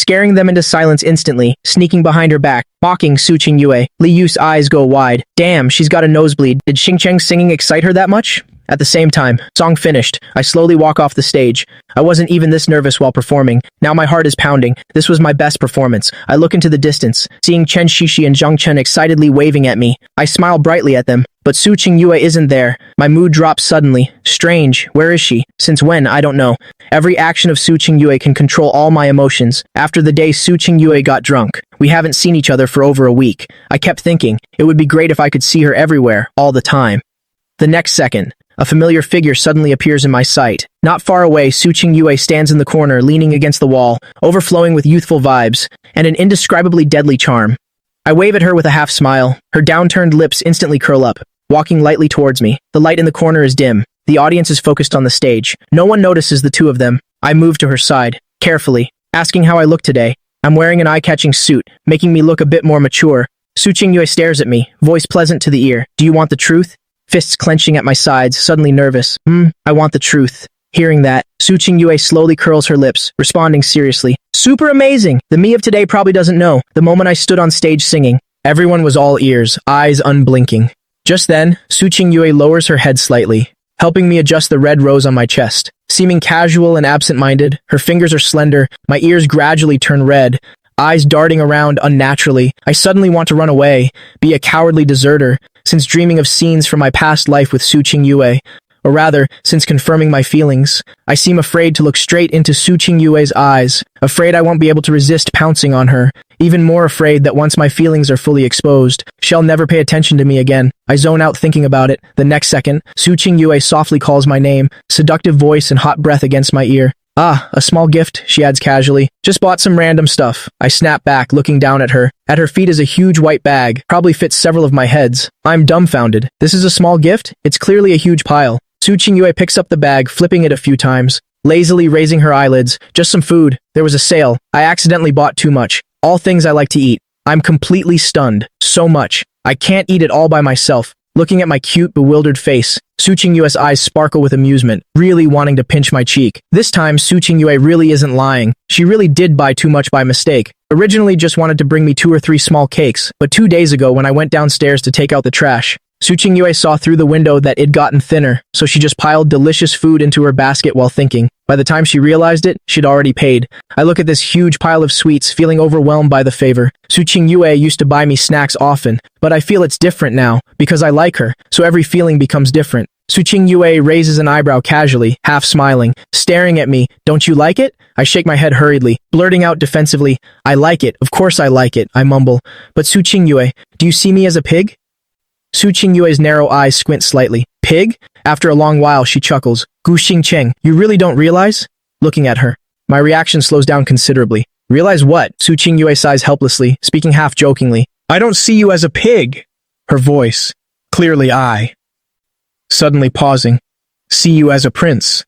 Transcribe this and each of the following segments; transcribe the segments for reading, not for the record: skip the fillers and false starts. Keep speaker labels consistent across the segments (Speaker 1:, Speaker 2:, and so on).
Speaker 1: scaring them into silence instantly, sneaking behind her back, mocking Su Qingyue. Li Yu's eyes go wide. Damn, she's got a nosebleed. Did Xingcheng's singing excite her that much? At the same time, song finished. I slowly walk off the stage. I wasn't even this nervous while performing. Now my heart is pounding. This was my best performance. I look into the distance, seeing Chen Shishi and Zhang Chen excitedly waving at me. I smile brightly at them, but Su Qingyue isn't there. My mood drops suddenly. Strange. Where is she? Since when? I don't know. Every action of Su Qingyue can control all my emotions. After the day Su Qingyue got drunk, we haven't seen each other for over a week. I kept thinking, it would be great if I could see her everywhere, all the time. The next second, a familiar figure suddenly appears in my sight. Not far away, Su Qingyue stands in the corner, leaning against the wall, overflowing with youthful vibes, and an indescribably deadly charm. I wave at her with a half smile. Her downturned lips instantly curl up, walking lightly towards me. The light in the corner is dim. The audience is focused on the stage. No one notices the two of them. I move to her side, carefully, asking how I look today. I'm wearing an eye-catching suit, making me look a bit more mature. Su Qingyue stares at me, voice pleasant to the ear. Do you want the truth? Fists clenching at my sides, suddenly nervous. I want the truth. Hearing that, Su Qingyue slowly curls her lips, responding seriously. Super amazing! The me of today probably doesn't know. The moment I stood on stage singing, everyone was all ears, eyes unblinking. Just then, Su Qingyue lowers her head slightly, helping me adjust the red rose on my chest. Seeming casual and absent-minded, her fingers are slender, my ears gradually turn red, eyes darting around unnaturally. I suddenly want to run away, be a cowardly deserter, since dreaming of scenes from my past life with Su Qingyue. Or rather, since confirming my feelings, I seem afraid to look straight into Su Qingyue's eyes, afraid I won't be able to resist pouncing on her, even more afraid that once my feelings are fully exposed, she'll never pay attention to me again. I zone out thinking about it. The next second, Su Qingyue softly calls my name, seductive voice and hot breath against my ear. Ah, a small gift, she adds casually. Just bought some random stuff. I snap back, looking down at her. At her feet is a huge white bag, probably fits several of my heads. I'm dumbfounded. This is a small gift? It's clearly a huge pile. Su Qingyue picks up the bag, flipping it a few times, lazily raising her eyelids. Just some food. There was a sale. I accidentally bought too much. All things I like to eat. I'm completely stunned. So much. I can't eat it all by myself. Looking at my cute, bewildered face, Su Qingyue's eyes sparkle with amusement, really wanting to pinch my cheek. This time, Su Qingyue really isn't lying. She really did buy too much by mistake. Originally just wanted to bring me 2 or 3 small cakes, but 2 days ago when I went downstairs to take out the trash, Su Qingyue saw through the window that it'd gotten thinner, so she just piled delicious food into her basket while thinking. By the time she realized it, she'd already paid. I look at this huge pile of sweets, feeling overwhelmed by the favor. Su Qingyue used to buy me snacks often, but I feel it's different now, because I like her, so every feeling becomes different. Su Qingyue raises an eyebrow casually, half smiling, staring at me. Don't you like it? I shake my head hurriedly, blurting out defensively. I like it, of course I like it, I mumble. But Su Qingyue, do you see me as a pig? Su Qingyue's narrow eyes squint slightly. Pig? After a long while, she chuckles. Gu Xingcheng, you really don't realize? Looking at her, my reaction slows down considerably. Realize what? Su Qingyue sighs helplessly, speaking half jokingly. I don't see you as a pig. Her voice, clearly I. Suddenly pausing. See you as a prince.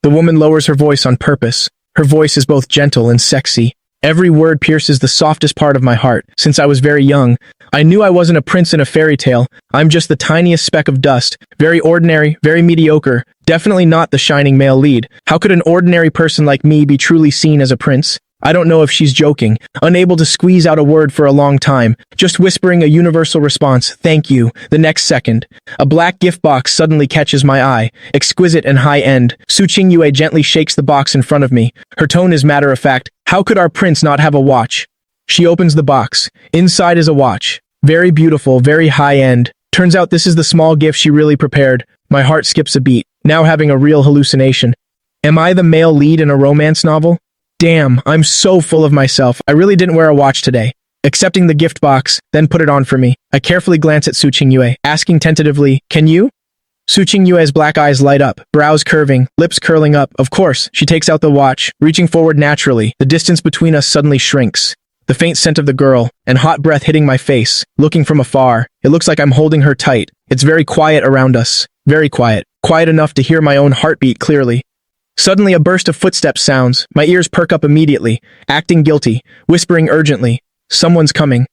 Speaker 1: The woman lowers her voice on purpose. Her voice is both gentle and sexy. Every word pierces the softest part of my heart. Since I was very young, I knew I wasn't a prince in a fairy tale. I'm just the tiniest speck of dust. Very ordinary, very mediocre. Definitely not the shining male lead. How could an ordinary person like me be truly seen as a prince? I don't know if she's joking, unable to squeeze out a word for a long time, just whispering a universal response, thank you. The next second, a black gift box suddenly catches my eye, exquisite and high-end. Su Qingyue gently shakes the box in front of me. Her tone is matter-of-fact. How could our prince not have a watch? She opens the box. Inside is a watch. Very beautiful, very high-end. Turns out this is the small gift she really prepared. My heart skips a beat, now having a real hallucination. Am I the male lead in a romance novel? Damn, I'm so full of myself. I really didn't wear a watch today. Accepting the gift box, then put it on for me. I carefully glance at Su Qingyue, asking tentatively, can you? Su Qingyue's black eyes light up, brows curving, lips curling up. Of course, she takes out the watch, reaching forward naturally. The distance between us suddenly shrinks. The faint scent of the girl, and hot breath hitting my face. Looking from afar, it looks like I'm holding her tight. It's very quiet around us. Very quiet. Quiet enough to hear my own heartbeat clearly. Suddenly a burst of footsteps sounds. My ears perk up immediately, acting guilty, whispering urgently, someone's coming.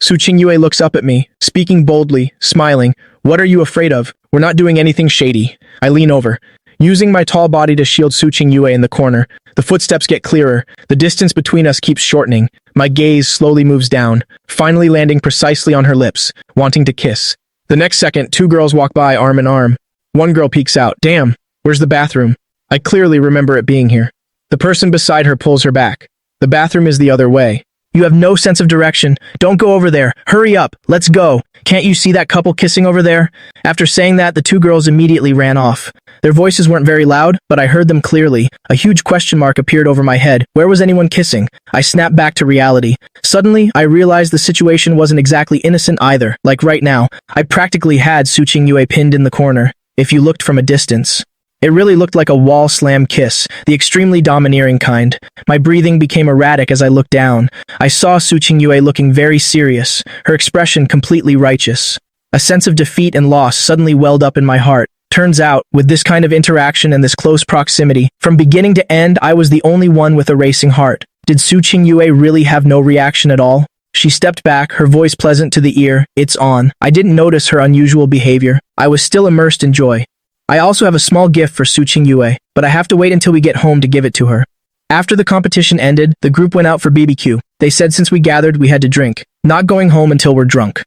Speaker 1: Su Qingyue looks up at me, speaking boldly, smiling. What are you afraid of? We're not doing anything shady. I lean over. using my tall body to shield Suching Yue in the corner. The footsteps get clearer. The distance between us keeps shortening. My gaze slowly moves down, finally landing precisely on her lips, wanting to kiss. The next second, two girls walk by arm in arm. One girl peeks out. Damn, where's the bathroom? I clearly remember it being here. The person beside her pulls her back. The bathroom is the other way. You have no sense of direction. Don't go over there. Hurry up. Let's go. Can't you see that couple kissing over there? After saying that, the two girls immediately ran off. Their voices weren't very loud, but I heard them clearly. A huge question mark appeared over my head. Where was anyone kissing? I snapped back to reality. Suddenly, I realized the situation wasn't exactly innocent either. Like right now, I practically had Suching Yue pinned in the corner. If you looked from a distance, it really looked like a wall slam kiss, the extremely domineering kind. My breathing became erratic as I looked down. I saw Suching Yue looking very serious, her expression completely righteous. A sense of defeat and loss suddenly welled up in my heart. Turns out, with this kind of interaction and this close proximity, from beginning to end, I was the only one with a racing heart. Did Suching Yue really have no reaction at all? She stepped back, her voice pleasant to the ear. It's on. I didn't notice her unusual behavior. I was still immersed in joy. I also have a small gift for Suching Yue, but I have to wait until we get home to give it to her. After the competition ended, the group went out for BBQ. They said since we gathered, we had to drink. Not going home until we're drunk.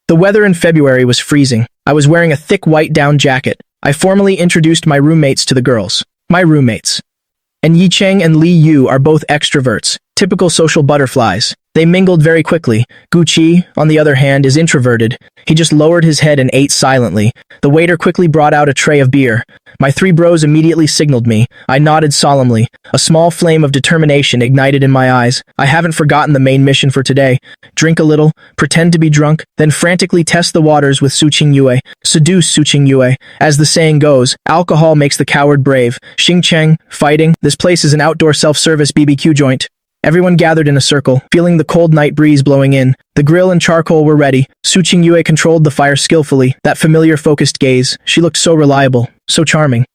Speaker 1: The weather in February was freezing. I was wearing a thick white down jacket. I formally introduced my roommates to the girls. My roommates. And Yicheng and Li Yu are both extroverts, typical social butterflies. They mingled very quickly. Guqi, on the other hand, is introverted. He just lowered his head and ate silently. The waiter quickly brought out a tray of beer. My three bros immediately signaled me. I nodded solemnly. A small flame of determination ignited in my eyes. I haven't forgotten the main mission for today. Drink a little, pretend to be drunk, then frantically test the waters with Suching Yue. Seduce Suching Yue. As the saying goes, alcohol makes the coward brave. Xingcheng, fighting. This place is an outdoor self-service BBQ joint. Everyone gathered in a circle, feeling the cold night breeze blowing in. The grill and charcoal were ready. Suching Yue controlled the fire skillfully. That familiar focused gaze. She looked so reliable, so charming.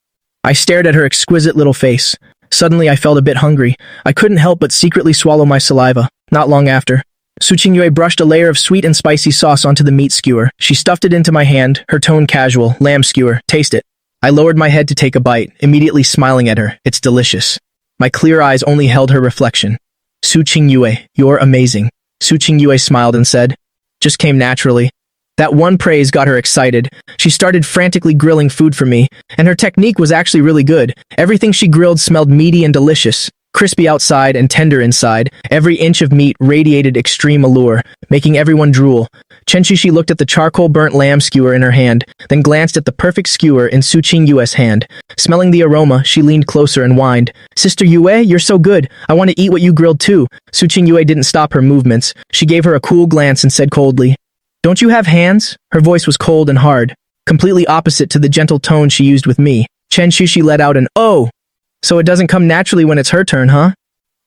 Speaker 1: I stared at her exquisite little face. Suddenly I felt a bit hungry. I couldn't help but secretly swallow my saliva. Not long after, Suching Yue brushed a layer of sweet and spicy sauce onto the meat skewer. She stuffed it into my hand, her tone casual. Lamb skewer, taste it. I lowered my head to take a bite, immediately smiling at her. It's delicious. My clear eyes only held her reflection. Suching Yue, you're amazing. Suching Yue smiled and said, just came naturally. That one praise got her excited. She started frantically grilling food for me, and her technique was actually really good. Everything she grilled smelled meaty and delicious. Crispy outside and tender inside, every inch of meat radiated extreme allure, making everyone drool. Chen Shishi looked at the charcoal-burnt lamb skewer in her hand, then glanced at the perfect skewer in Suching Yue's hand. Smelling the aroma, she leaned closer and whined, Sister Yue, you're so good. I want to eat what you grilled too. Suching Yue didn't stop her movements. She gave her a cool glance and said coldly, Don't you have hands? Her voice was cold and hard, completely opposite to the gentle tone she used with me. Chen Shishi let out an, oh! So it doesn't come naturally when it's her turn, huh?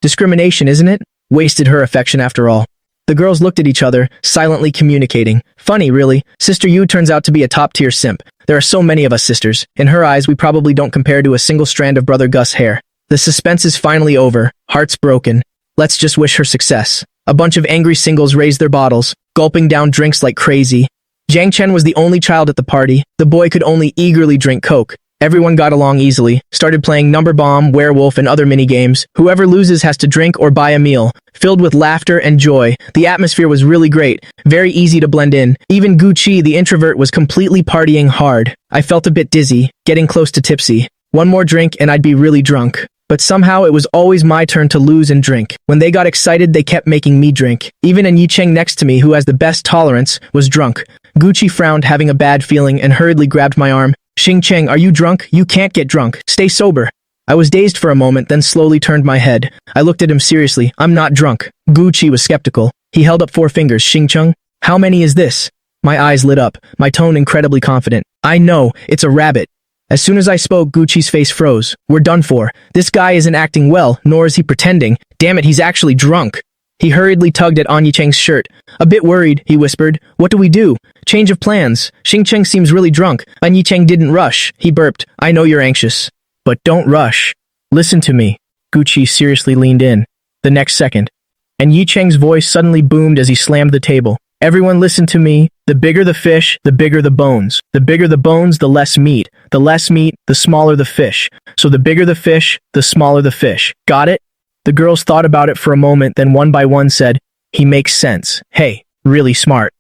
Speaker 1: Discrimination, isn't it? Wasted her affection after all. The girls looked at each other, silently communicating. Funny, really. Sister Yu turns out to be a top-tier simp. There are so many of us sisters. In her eyes, we probably don't compare to a single strand of Brother Gus' hair. The suspense is finally over. Hearts broken. Let's just wish her success. A bunch of angry singles raised their bottles, gulping down drinks like crazy. Jiang Chen was the only child at the party. The boy could only eagerly drink Coke. Everyone got along easily, started playing Number Bomb, Werewolf, and other mini-games. Whoever loses has to drink or buy a meal. Filled with laughter and joy, the atmosphere was really great, very easy to blend in. Even Guqi, the introvert, was completely partying hard. I felt a bit dizzy, getting close to tipsy. One more drink and I'd be really drunk. But somehow it was always my turn to lose and drink. When they got excited, they kept making me drink. Even An Yicheng next to me, who has the best tolerance, was drunk. Guqi frowned, having a bad feeling, and hurriedly grabbed my arm. Xingcheng, are you drunk? You can't get drunk. Stay sober. I was dazed for a moment, then slowly turned my head. I looked at him seriously. I'm not drunk. Guqi was skeptical. He held up 4 fingers. Xingcheng, how many is this? My eyes lit up, my tone incredibly confident. I know, it's a rabbit. As soon as I spoke, Guqi's face froze. We're done for. This guy isn't acting well, nor is he pretending. Damn it, he's actually drunk. He hurriedly tugged at An Yicheng's shirt. A bit worried, he whispered. What do we do? Change of plans. Xingcheng seems really drunk. An Yicheng didn't rush. He burped. I know you're anxious. But don't rush. Listen to me. Guqi seriously leaned in. The next second, An Yicheng's voice suddenly boomed as he slammed the table. Everyone listen to me. The bigger the fish, the bigger the bones. The bigger the bones, the less meat. The less meat, the smaller the fish. So the bigger the fish, the smaller the fish. Got it? The girls thought about it for a moment, then one by one said, "He makes sense. Hey, really smart."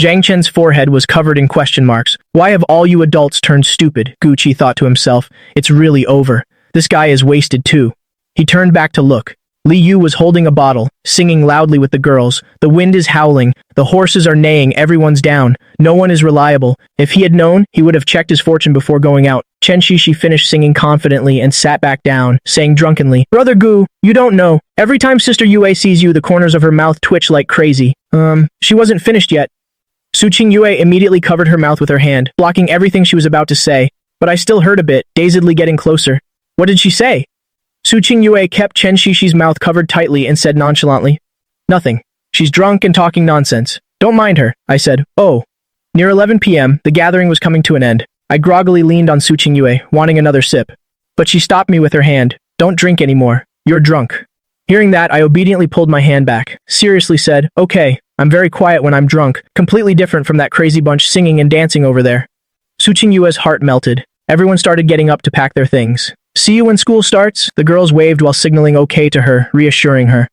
Speaker 1: Zhang Chen's forehead was covered in question marks. Why have all you adults turned stupid? Gucci thought to himself. It's really over. This guy is wasted too. He turned back to look. Li Yu was holding a bottle, singing loudly with the girls. The wind is howling, the horses are neighing, everyone's down. No one is reliable. If he had known, he would have checked his fortune before going out. Chen Shishi finished singing confidently and sat back down, saying drunkenly, "Brother Gu, you don't know. Every time Sister Yue sees you, the corners of her mouth twitch like crazy." She wasn't finished yet. Su Qing Yue immediately covered her mouth with her hand, blocking everything she was about to say. But I still heard a bit, dazedly getting closer. What did she say? Su Qing Yue kept Chen Shishi's mouth covered tightly and said nonchalantly, "Nothing. She's drunk and talking nonsense. Don't mind her," I said. Oh. Near 11 p.m., the gathering was coming to an end. I groggily leaned on Su Qing Yue, wanting another sip. But she stopped me with her hand. "Don't drink anymore. You're drunk." Hearing that, I obediently pulled my hand back, seriously said, "Okay, I'm very quiet when I'm drunk, completely different from that crazy bunch singing and dancing over there." Su Qing Yue's heart melted. Everyone started getting up to pack their things. "See you when school starts?" The girls waved while signaling okay to her, reassuring her.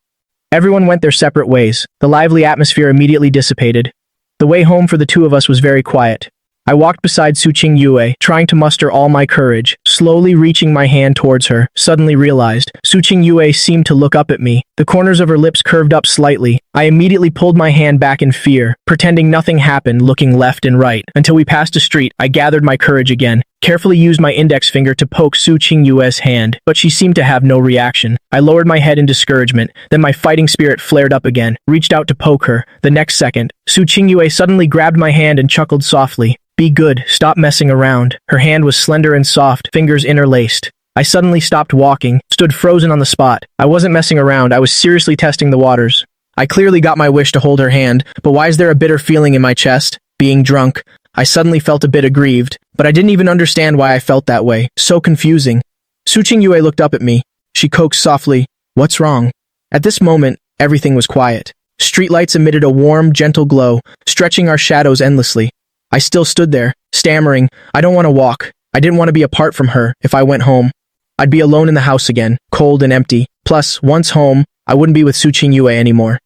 Speaker 1: Everyone went their separate ways. The lively atmosphere immediately dissipated. The way home for the two of us was very quiet. I walked beside Su Qing Yue, trying to muster all my courage, slowly reaching my hand towards her, suddenly realized Su Qing Yue seemed to look up at me. The corners of her lips curved up slightly. I immediately pulled my hand back in fear, pretending nothing happened, looking left and right. Until we passed a street, I gathered my courage again, carefully used my index finger to poke Su Qing Yue's hand, but she seemed to have no reaction. I lowered my head in discouragement, then my fighting spirit flared up again, reached out to poke her. The next second, Su Qing Yue suddenly grabbed my hand and chuckled softly. "Be good, stop messing around." Her hand was slender and soft, fingers interlaced. I suddenly stopped walking, stood frozen on the spot. I wasn't messing around, I was seriously testing the waters. I clearly got my wish to hold her hand, but why is there a bitter feeling in my chest? Being drunk. I suddenly felt a bit aggrieved, but I didn't even understand why I felt that way. So confusing. Su Qing Yue looked up at me. She coaxed softly, "What's wrong?" At this moment, everything was quiet. Streetlights emitted a warm, gentle glow, stretching our shadows endlessly. I still stood there, stammering, "I don't want to walk. I didn't want to be apart from her. If I went home, I'd be alone in the house again, cold and empty. Plus, once home, I wouldn't be with Su Qing Yue anymore."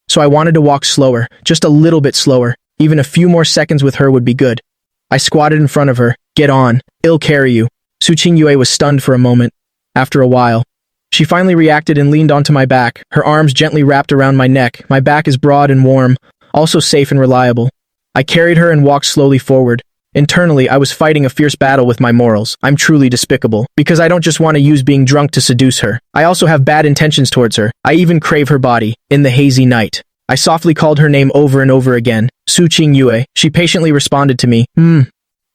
Speaker 1: So I wanted to walk slower, just a little bit slower. Even a few more seconds with her would be good. I squatted in front of her. "Get on. I'll carry you." Su Qing Yue was stunned for a moment. After a while, she finally reacted and leaned onto my back, her arms gently wrapped around my neck. My back is broad and warm, also safe and reliable. I carried her and walked slowly forward. Internally, I was fighting a fierce battle with my morals. I'm truly despicable, because I don't just want to use being drunk to seduce her. I also have bad intentions towards her. I even crave her body. In the hazy night, I softly called her name over and over again. "Su Qing Yue." She patiently responded to me.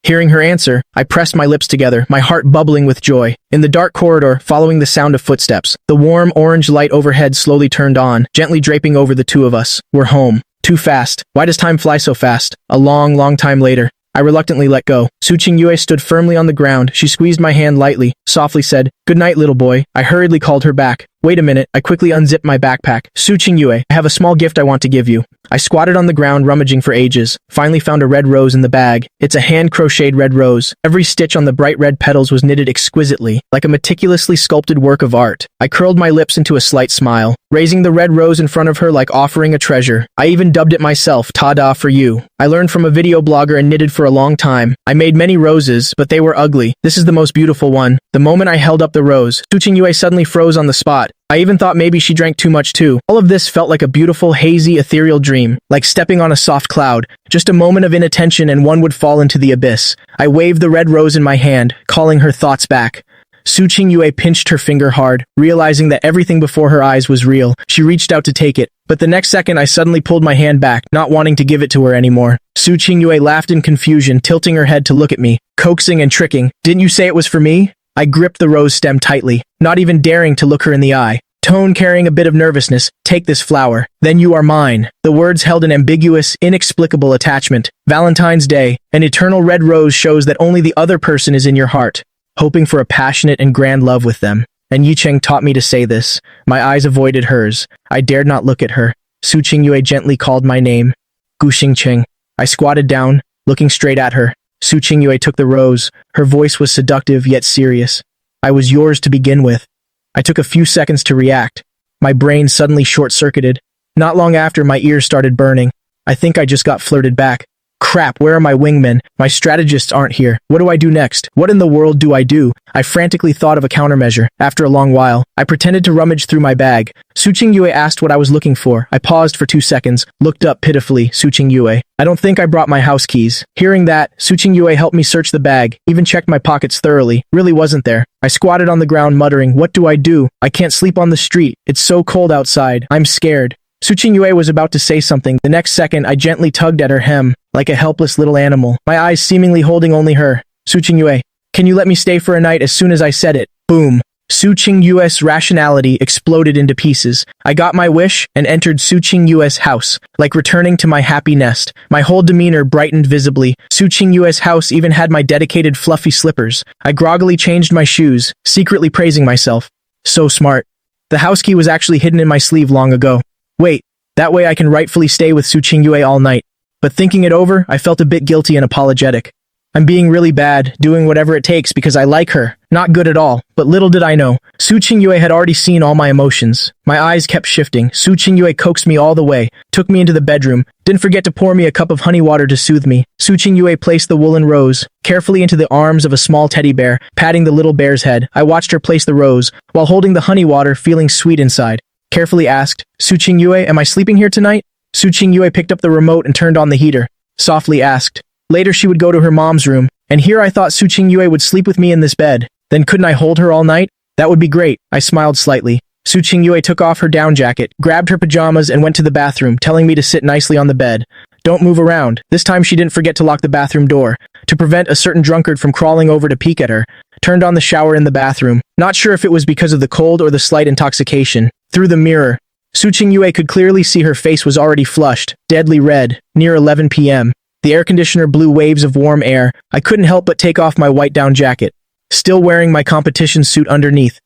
Speaker 1: Hearing her answer, I pressed my lips together, my heart bubbling with joy. In the dark corridor, following the sound of footsteps, the warm orange light overhead slowly turned on, gently draping over the two of us. We're home. Too fast. Why does time fly so fast? A long, long time later, I reluctantly let go. Su Qing Yue stood firmly on the ground. She squeezed my hand lightly, softly said, "Good night, little boy." I hurriedly called her back. "Wait a minute." I quickly unzipped my backpack. "Su Qing Yue, I have a small gift I want to give you." I squatted on the ground, rummaging for ages. Finally found a red rose in the bag. It's a hand-crocheted red rose. Every stitch on the bright red petals was knitted exquisitely, like a meticulously sculpted work of art. I curled my lips into a slight smile, raising the red rose in front of her like offering a treasure. I even dubbed it myself, "Ta-da for you." I learned from a video blogger and knitted for a long time. I made many roses, but they were ugly. This is the most beautiful one. The moment I held up the rose, Su Qing Yue suddenly froze on the spot. I even thought maybe she drank too much too. All of this felt like a beautiful, hazy, ethereal dream, like stepping on a soft cloud. Just a moment of inattention and one would fall into the abyss. I waved the red rose in my hand, calling her thoughts back. Su Qing Yue pinched her finger hard, realizing that everything before her eyes was real. She reached out to take it, but the next second I suddenly pulled my hand back, not wanting to give it to her anymore. Su Qing Yue laughed in confusion, tilting her head to look at me, coaxing and tricking. "Didn't you say it was for me?" I gripped the rose stem tightly, not even daring to look her in the eye. Tone carrying a bit of nervousness, "Take this flower, then you are mine." The words held an ambiguous, inexplicable attachment. Valentine's Day, an eternal red rose shows that only the other person is in your heart, hoping for a passionate and grand love with them. And Yicheng taught me to say this. My eyes avoided hers. I dared not look at her. Su Qing Yue gently called my name. Gu Xingqing. I squatted down, looking straight at her. Su Qingyue took the rose. Her voice was seductive yet serious. I was yours to begin with. I took a few seconds to react. My brain suddenly short-circuited. Not long after, my ears started burning. I think I just got flirted back. Crap, where are my wingmen? My strategists aren't here. What do I do next? What in the world do I do? I frantically thought of a countermeasure. After a long while, I pretended to rummage through my bag. Su Qingyue asked what I was looking for. I paused for 2 seconds, looked up pitifully. Su Qingyue. I don't think I brought my house keys. Hearing that, Su Qingyue helped me search the bag, even checked my pockets thoroughly. Really wasn't there. I squatted on the ground muttering, what do I do? I can't sleep on the street. It's so cold outside. I'm scared. Su Qingyue was about to say something. The next second, I gently tugged at her hem, like a helpless little animal, my eyes seemingly holding only her. Su Qingyue, can you let me stay for a night? As soon as I said it, boom. Su Qingyue's rationality exploded into pieces. I got my wish and entered Su Qingyue's house, like returning to my happy nest. My whole demeanor brightened visibly. Su Qingyue's house even had my dedicated fluffy slippers. I groggily changed my shoes, secretly praising myself. So smart. The house key was actually hidden in my sleeve long ago. Wait, that way I can rightfully stay with Su Qingyue all night. But thinking it over, I felt a bit guilty and apologetic. I'm being really bad, doing whatever it takes because I like her. Not good at all, but little did I know. Su Qingyue had already seen all my emotions. My eyes kept shifting. Su Qingyue coaxed me all the way, took me into the bedroom, didn't forget to pour me a cup of honey water to soothe me. Su Qingyue placed the woolen rose carefully into the arms of a small teddy bear, patting the little bear's head. I watched her place the rose, while holding the honey water, feeling sweet inside. Carefully asked, Su Qingyue, am I sleeping here tonight? Su Qingyue picked up the remote and turned on the heater. Softly asked. Later she would go to her mom's room, and here I thought Su Qingyue would sleep with me in this bed. Then couldn't I hold her all night? That would be great. I smiled slightly. Su Qingyue took off her down jacket, grabbed her pajamas and went to the bathroom, telling me to sit nicely on the bed. Don't move around. This time she didn't forget to lock the bathroom door, to prevent a certain drunkard from crawling over to peek at her. Turned on the shower in the bathroom. Not sure if it was because of the cold or the slight intoxication. Through the mirror, Su Qingyue could clearly see her face was already flushed, deadly red, near 11 p.m. The air conditioner blew waves of warm air. I couldn't help but take off my white down jacket, still wearing my competition suit underneath.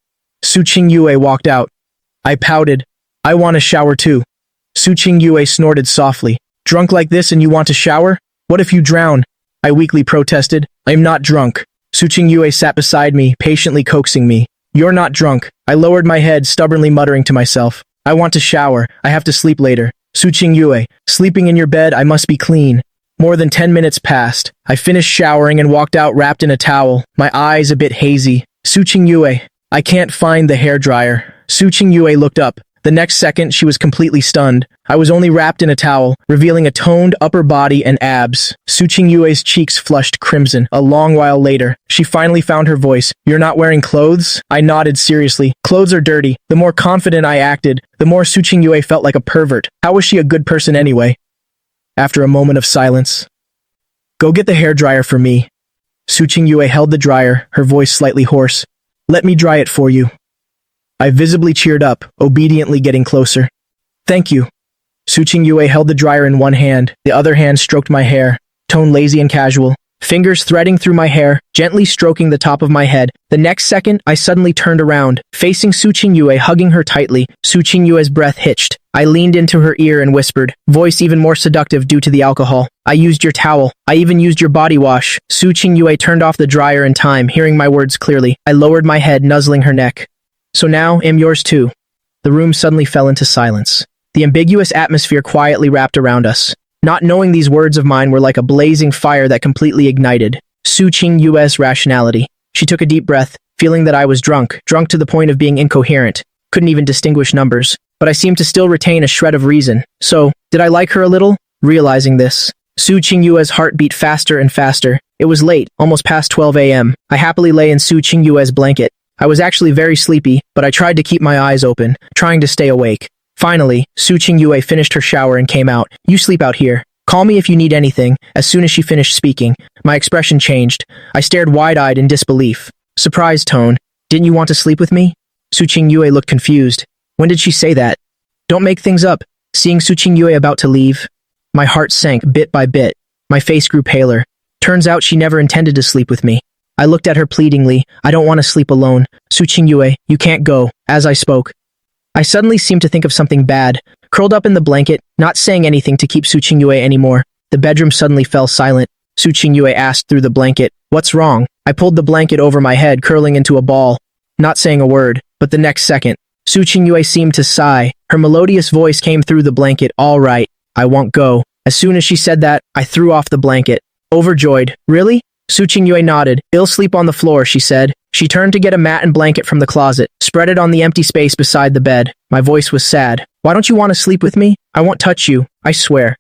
Speaker 1: Su Qingyue walked out. I pouted. I want a shower too. Su Qingyue snorted softly. Drunk like this and you want to shower? What if you drown? I weakly protested. I'm not drunk. Su Qingyue sat beside me, patiently coaxing me. You're not drunk. I lowered my head, stubbornly muttering to myself. I want to shower. I have to sleep later. Su Qingyue, sleeping in your bed, I must be clean. More than 10 minutes passed. I finished showering and walked out wrapped in a towel, my eyes a bit hazy. Su Qingyue, I can't find the hairdryer. Su Qingyue looked up. The next second, she was completely stunned. I was only wrapped in a towel, revealing a toned upper body and abs. Su Qingyue's cheeks flushed crimson. A long while later, she finally found her voice. You're not wearing clothes? I nodded seriously. Clothes are dirty. The more confident I acted, the more Su Qingyue felt like a pervert. How was she a good person anyway? After a moment of silence, go get the hairdryer for me. Su Qingyue held the dryer, her voice slightly hoarse. Let me dry it for you. I visibly cheered up, obediently getting closer. Thank you. Su Qingyue held the dryer in one hand, the other hand stroked my hair, tone lazy and casual, fingers threading through my hair, gently stroking the top of my head. The next second, I suddenly turned around, facing Su Qingyue, hugging her tightly. Su Qingyue's breath hitched. I leaned into her ear and whispered, voice even more seductive due to the alcohol. I used your towel. I even used your body wash. Su Qingyue turned off the dryer in time, hearing my words clearly. I lowered my head, nuzzling her neck. So now, am yours too. The room suddenly fell into silence. The ambiguous atmosphere quietly wrapped around us. Not knowing these words of mine were like a blazing fire that completely ignited Su Qingyue's rationality. She took a deep breath, feeling that I was drunk to the point of being incoherent. Couldn't even distinguish numbers. But I seemed to still retain a shred of reason. So, did I like her a little? Realizing this, Su Qingyue's heart beat faster and faster. It was late, almost past 12 a.m. I happily lay in Su Qingyue's blanket. I was actually very sleepy, but I tried to keep my eyes open, trying to stay awake. Finally, Su Qingyue finished her shower and came out. You sleep out here. Call me if you need anything. As soon as she finished speaking, my expression changed. I stared wide-eyed in disbelief. Surprised tone. Didn't you want to sleep with me? Su Qingyue looked confused. When did she say that? Don't make things up. Seeing Su Qingyue about to leave, my heart sank bit by bit. My face grew paler. Turns out she never intended to sleep with me. I looked at her pleadingly. I don't want to sleep alone. Su Qingyue, you can't go. As I spoke, I suddenly seemed to think of something bad. Curled up in the blanket, not saying anything to keep Su Qingyue anymore. The bedroom suddenly fell silent. Su Qingyue asked through the blanket. What's wrong? I pulled the blanket over my head, curling into a ball. Not saying a word, but the next second, Su Qingyue seemed to sigh. Her melodious voice came through the blanket. All right, I won't go. As soon as she said that, I threw off the blanket. Overjoyed. Really? Su Qingyue nodded. Ill sleep on the floor, she said. She turned to get a mat and blanket from the closet, spread it on the empty space beside the bed. My voice was sad. Why don't you want to sleep with me? I won't touch you, I swear.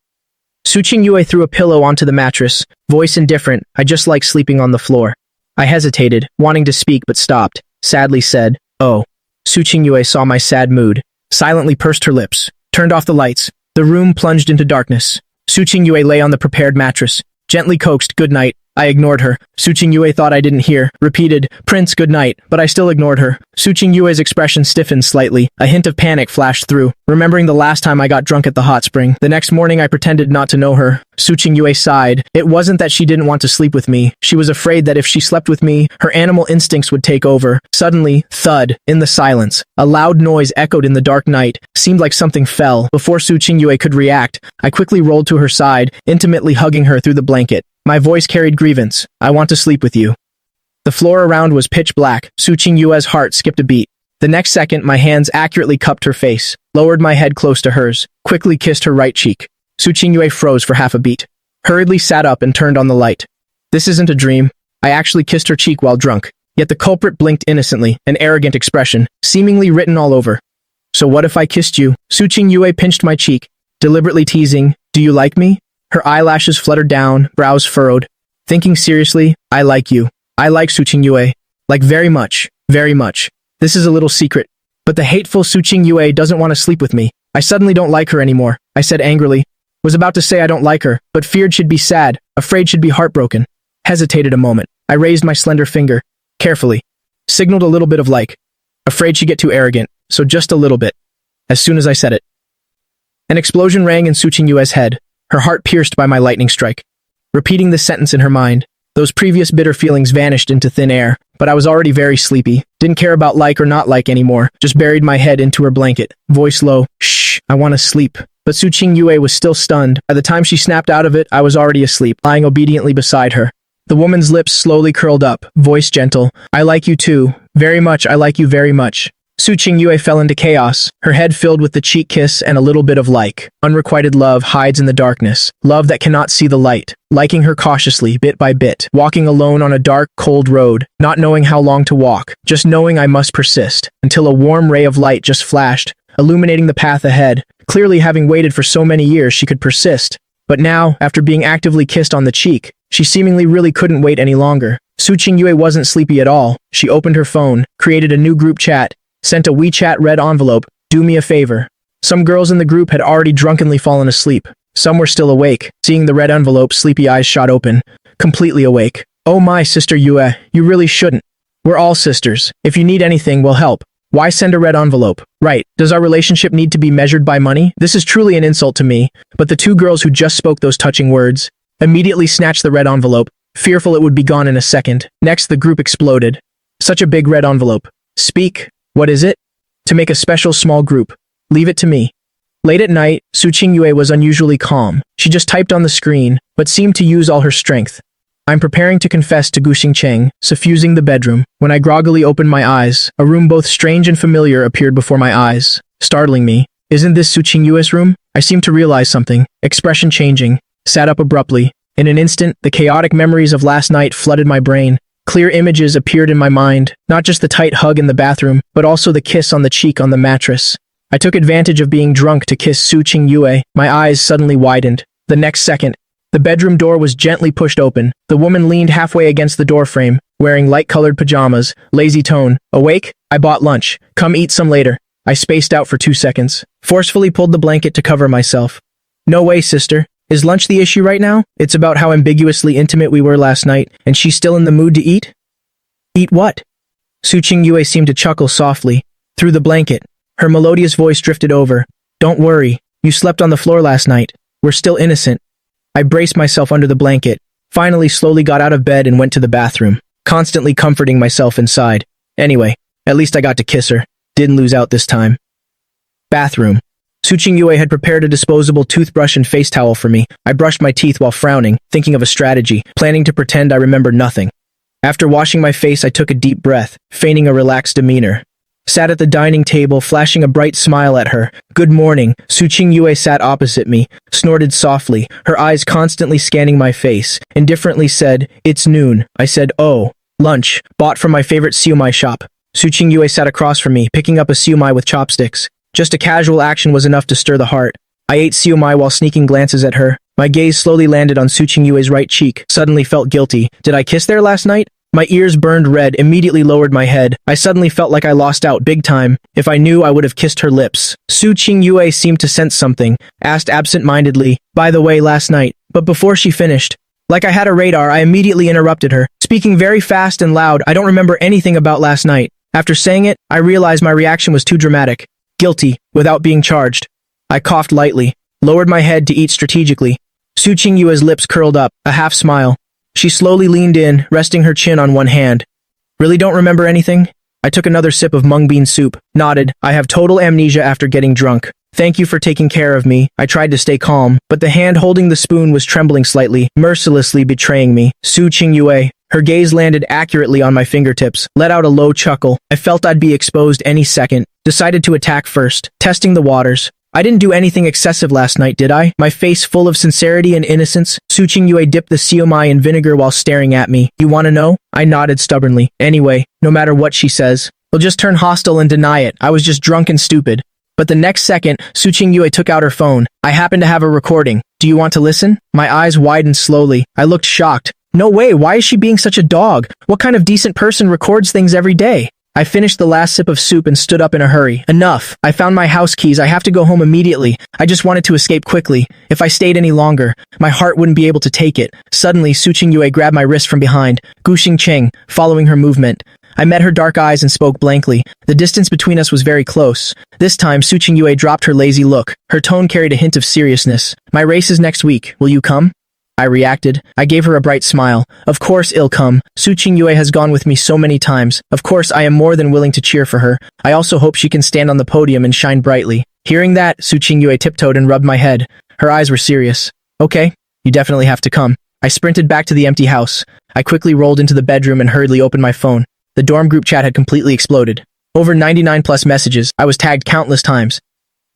Speaker 1: Su Qingyue threw a pillow onto the mattress, voice indifferent. I just like sleeping on the floor. I hesitated, wanting to speak but stopped, sadly said, oh. Su Qingyue saw my sad mood, silently pursed her lips, turned off the lights. The room plunged into darkness. Su Qingyue lay on the prepared mattress, gently coaxed, good night. I ignored her. Su Qingyue thought I didn't hear, repeated, Prince, good night, but I still ignored her. Su Qingyue's expression stiffened slightly. A hint of panic flashed through, remembering the last time I got drunk at the hot spring. The next morning I pretended not to know her. Su Qingyue sighed. It wasn't that she didn't want to sleep with me. She was afraid that if she slept with me, her animal instincts would take over. Suddenly, thud, in the silence. A loud noise echoed in the dark night. Seemed like something fell. Before Su Qingyue could react, I quickly rolled to her side, intimately hugging her through the blanket. My voice carried grievance. I want to sleep with you. The floor around was pitch black. Su Qingyue's heart skipped a beat. The next second, my hands accurately cupped her face, lowered my head close to hers, quickly kissed her right cheek. Su Qingyue froze for half a beat, hurriedly sat up and turned on the light. This isn't a dream. I actually kissed her cheek while drunk. Yet the culprit blinked innocently, an arrogant expression, seemingly written all over. So what if I kissed you? Su Qingyue pinched my cheek, deliberately teasing, do you like me? Her eyelashes fluttered down, brows furrowed. Thinking seriously, I like you. I like Su Qingyue. Like very much, very much. This is a little secret. But the hateful Su Qingyue doesn't want to sleep with me. I suddenly don't like her anymore, I said angrily. Was about to say I don't like her, but feared she'd be sad, afraid she'd be heartbroken. Hesitated a moment. I raised my slender finger, carefully. Signaled a little bit of like. Afraid she'd get too arrogant, so just a little bit. As soon as I said it. An explosion rang in Su Qingyue's head. Her heart pierced by my lightning strike. Repeating this sentence in her mind, those previous bitter feelings vanished into thin air, but I was already very sleepy, didn't care about like or not like anymore, just buried my head into her blanket, voice low, shh, I want to sleep. But Su Qingyue was still stunned. By the time she snapped out of it, I was already asleep, lying obediently beside her. The woman's lips slowly curled up, voice gentle, I like you too, very much, I like you very much. Su Qingyue fell into chaos, her head filled with the cheek kiss and a little bit of like. Unrequited love hides in the darkness, love that cannot see the light. Liking her cautiously, bit by bit, walking alone on a dark, cold road, not knowing how long to walk, just knowing I must persist, until a warm ray of light just flashed, illuminating the path ahead. Clearly having waited for so many years, she could persist. But now, after being actively kissed on the cheek, she seemingly really couldn't wait any longer. Su Qingyue wasn't sleepy at all. She opened her phone, created a new group chat, sent a WeChat red envelope, do me a favor. Some girls in the group had already drunkenly fallen asleep. Some were still awake. Seeing the red envelope, sleepy eyes shot open, completely awake. Oh my, Sister Yue, you really shouldn't. We're all sisters. If you need anything, we'll help. Why send a red envelope? Right, does our relationship need to be measured by money? This is truly an insult to me, but the two girls who just spoke those touching words immediately snatched the red envelope, fearful it would be gone in a second. Next, the group exploded. Such a big red envelope. Speak. What is it? To make a special small group. Leave it to me. Late at night, Su Qingyue was unusually calm. She just typed on the screen, but seemed to use all her strength. I'm preparing to confess to Gu Xingcheng, suffusing the bedroom. When I groggily opened my eyes, a room both strange and familiar appeared before my eyes, startling me. Isn't this Su Qingyue's room? I seemed to realize something, expression changing, sat up abruptly. In an instant, the chaotic memories of last night flooded my brain. Clear images appeared in my mind, not just the tight hug in the bathroom, but also the kiss on the cheek on the mattress. I took advantage of being drunk to kiss Su Qingyue. My eyes suddenly widened. The next second, the bedroom door was gently pushed open. The woman leaned halfway against the doorframe, wearing light-colored pajamas, lazy tone. Awake? I bought lunch. Come eat some later. I spaced out for 2 seconds, forcefully pulled the blanket to cover myself. No way, sister. Is lunch the issue right now? It's about how ambiguously intimate we were last night, and she's still in the mood to eat? Eat what? Su Qingyue seemed to chuckle softly. Through the blanket, her melodious voice drifted over. Don't worry, you slept on the floor last night. We're still innocent. I braced myself under the blanket, finally slowly got out of bed and went to the bathroom, constantly comforting myself inside. Anyway, at least I got to kiss her. Didn't lose out this time. Bathroom. Su Yue had prepared a disposable toothbrush and face towel for me. I brushed my teeth while frowning, thinking of a strategy, planning to pretend I remembered nothing. After washing my face, I took a deep breath, feigning a relaxed demeanor. Sat at the dining table, flashing a bright smile at her. "Good morning." Su Yue sat opposite me, snorted softly, her eyes constantly scanning my face, indifferently said, "It's noon." I said, "Oh, lunch, bought from my favorite siumai shop." Su Yue sat across from me, picking up a siumai with chopsticks. Just a casual action was enough to stir the heart. I ate siumai while sneaking glances at her. My gaze slowly landed on Su Yue's right cheek, suddenly felt guilty. Did I kiss there last night? My ears burned red, immediately lowered my head. I suddenly felt like I lost out big time. If I knew, I would have kissed her lips. Su Yue seemed to sense something, asked absent-mindedly, "By the way, last night." But before she finished, like I had a radar, I immediately interrupted her, speaking very fast and loud. "I don't remember anything about last night." After saying it, I realized my reaction was too dramatic. Guilty, without being charged. I coughed lightly, lowered my head to eat strategically. Su Yue's lips curled up, a half smile. She slowly leaned in, resting her chin on one hand. "Really don't remember anything?" I took another sip of mung bean soup, nodded. "I have total amnesia after getting drunk. Thank you for taking care of me." I tried to stay calm, but the hand holding the spoon was trembling slightly, mercilessly betraying me. Su Yue. Her gaze landed accurately on my fingertips, let out a low chuckle. I felt I'd be exposed any second. Decided to attack first, testing the waters. "I didn't do anything excessive last night, did I?" My face full of sincerity and innocence. Su Yue dipped the siumai in vinegar while staring at me. "You want to know?" I nodded stubbornly. "Anyway, no matter what she says, he'll just turn hostile and deny it. I was just drunk and stupid." But the next second, Su Yue took out her phone. "I happen to have a recording. Do you want to listen?" My eyes widened slowly. I looked shocked. "No way, why is she being such a dog? What kind of decent person records things every day?" I finished the last sip of soup and stood up in a hurry. "Enough. I found my house keys. I have to go home immediately. I just wanted to escape quickly. If I stayed any longer, my heart wouldn't be able to take it." Suddenly, Su Yue grabbed my wrist from behind, Gu Xingcheng, following her movement. I met her dark eyes and spoke blankly. The distance between us was very close. This time, Su Yue dropped her lazy look. Her tone carried a hint of seriousness. "My race is next week. Will you come?" I reacted. I gave her a bright smile. "Of course I'll come. Su Yue has gone with me so many times. Of course I am more than willing to cheer for her. I also hope she can stand on the podium and shine brightly." Hearing that, Su Yue tiptoed and rubbed my head. Her eyes were serious. "Okay, you definitely have to come." I sprinted back to the empty house. I quickly rolled into the bedroom and hurriedly opened my phone. The dorm group chat had completely exploded. Over 99 plus messages. I was tagged countless times.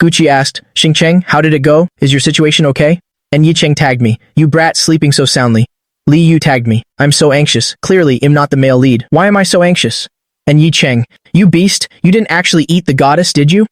Speaker 1: Gucci asked, "Xingcheng, how did it go? Is your situation okay?" And Yicheng tagged me, "You brat sleeping so soundly." Li Yu tagged me, "I'm so anxious. Clearly, I'm not the male lead. Why am I so anxious?" And Yicheng, "You beast, you didn't actually eat the goddess, did you?"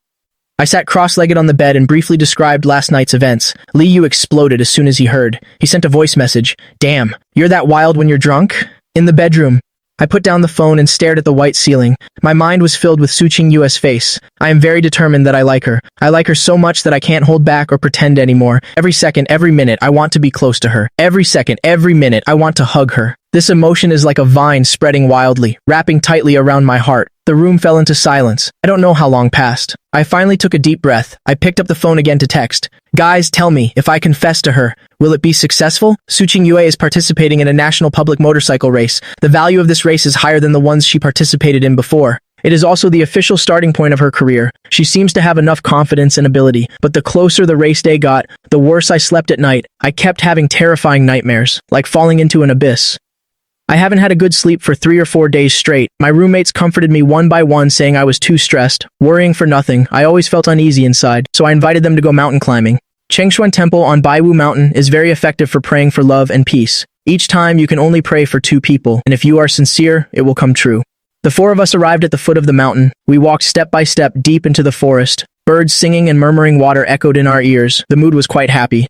Speaker 1: I sat cross-legged on the bed and briefly described last night's events. Li Yu exploded as soon as he heard. He sent a voice message. "Damn, you're that wild when you're drunk?" In the bedroom, I put down the phone and stared at the white ceiling. My mind was filled with Su Yue's face. I am very determined that I like her. I like her so much that I can't hold back or pretend anymore. Every second, every minute, I want to be close to her. Every second, every minute, I want to hug her. This emotion is like a vine spreading wildly, wrapping tightly around my heart. The room fell into silence. I don't know how long passed. I finally took a deep breath. I picked up the phone again to text. "Guys, tell me, if I confess to her, will it be successful?" Su Yue is participating in a national public motorcycle race. The value of this race is higher than the ones she participated in before. It is also the official starting point of her career. She seems to have enough confidence and ability, but the closer the race day got, the worse I slept at night. I kept having terrifying nightmares, like falling into an abyss. I haven't had a good sleep for 3 or 4 days straight. My roommates comforted me one by one, saying I was too stressed, worrying for nothing. I always felt uneasy inside, so I invited them to go mountain climbing. Chengshuan Temple on Baiwu Mountain is very effective for praying for love and peace. Each time you can only pray for 2 people, and if you are sincere, it will come true. The 4 of us arrived at the foot of the mountain. We walked step by step deep into the forest. Birds singing and murmuring water echoed in our ears. The mood was quite happy.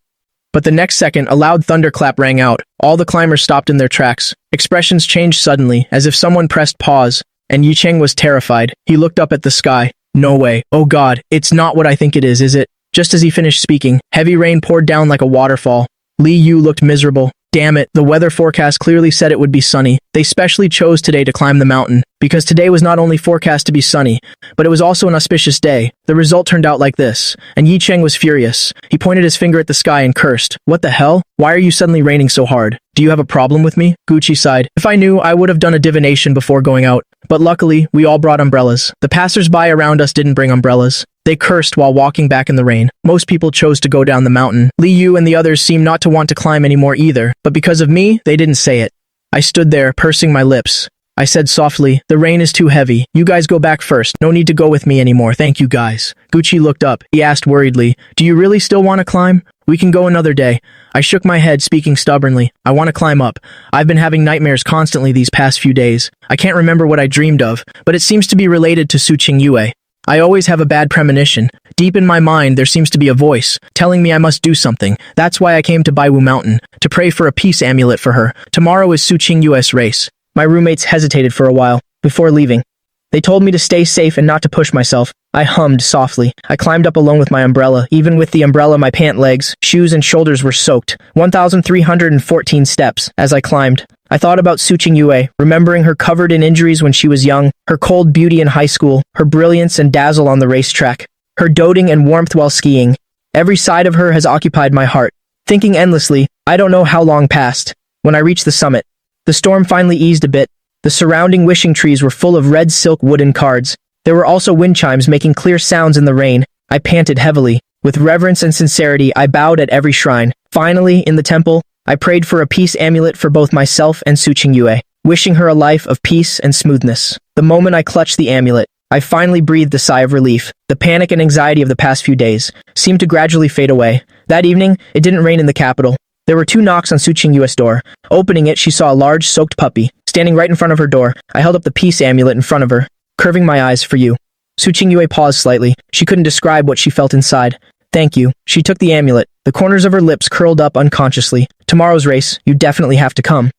Speaker 1: But the next second, a loud thunderclap rang out. All the climbers stopped in their tracks. Expressions changed suddenly, as if someone pressed pause, and Yicheng was terrified. He looked up at the sky. "No way. Oh God, it's not what I think it is it?" Just as he finished speaking, heavy rain poured down like a waterfall. Li Yu looked miserable. Damn it, the weather forecast clearly said it would be sunny. They specially chose today to climb the mountain, because today was not only forecast to be sunny, but it was also an auspicious day. The result turned out like this, and Yicheng was furious. He pointed his finger at the sky and cursed. "What the hell? Why are you suddenly raining so hard? Do you have a problem with me?" Gucci sighed. "If I knew, I would have done a divination before going out. But luckily, we all brought umbrellas. The passers-by around us didn't bring umbrellas. They cursed while walking back in the rain. Most people chose to go down the mountain. Li Yu and the others seemed not to want to climb anymore either, but because of me, they didn't say it. I stood there, pursing my lips. I said softly, "The rain is too heavy. You guys go back first. No need to go with me anymore, thank you guys." Gucci looked up. He asked worriedly, "Do you really still want to climb? We can go another day." I shook my head, speaking stubbornly. "I want to climb up. I've been having nightmares constantly these past few days. I can't remember what I dreamed of, but it seems to be related to Su Qingyue. I always have a bad premonition. Deep in my mind, there seems to be a voice, telling me I must do something. That's why I came to Baiwu Mountain, to pray for a peace amulet for her. Tomorrow is Su Qingyue's race." My roommates hesitated for a while, before leaving. They told me to stay safe and not to push myself. I hummed softly. I climbed up alone with my umbrella. Even with the umbrella, my pant legs, shoes, and shoulders were soaked. 1,314 steps as I climbed. I thought about Su Qingyue, remembering her covered in injuries when she was young, her cold beauty in high school, her brilliance and dazzle on the racetrack, her doting and warmth while skiing. Every side of her has occupied my heart. Thinking endlessly, I don't know how long passed. When I reached the summit, the storm finally eased a bit. The surrounding wishing trees were full of red silk wooden cards. There were also wind chimes making clear sounds in the rain. I panted heavily. With reverence and sincerity, I bowed at every shrine. Finally, in the temple, I prayed for a peace amulet for both myself and Su Qingyue, wishing her a life of peace and smoothness. The moment I clutched the amulet, I finally breathed a sigh of relief. The panic and anxiety of the past few days seemed to gradually fade away. That evening, it didn't rain in the capital. There were 2 knocks on Su Qingyue's door. Opening it, she saw a large, soaked puppy, standing right in front of her door. I held up the peace amulet in front of her, curving my eyes for you. Su Qingyue paused slightly. She couldn't describe what she felt inside. "Thank you." She took the amulet. The corners of her lips curled up unconsciously. "Tomorrow's race, you definitely have to come."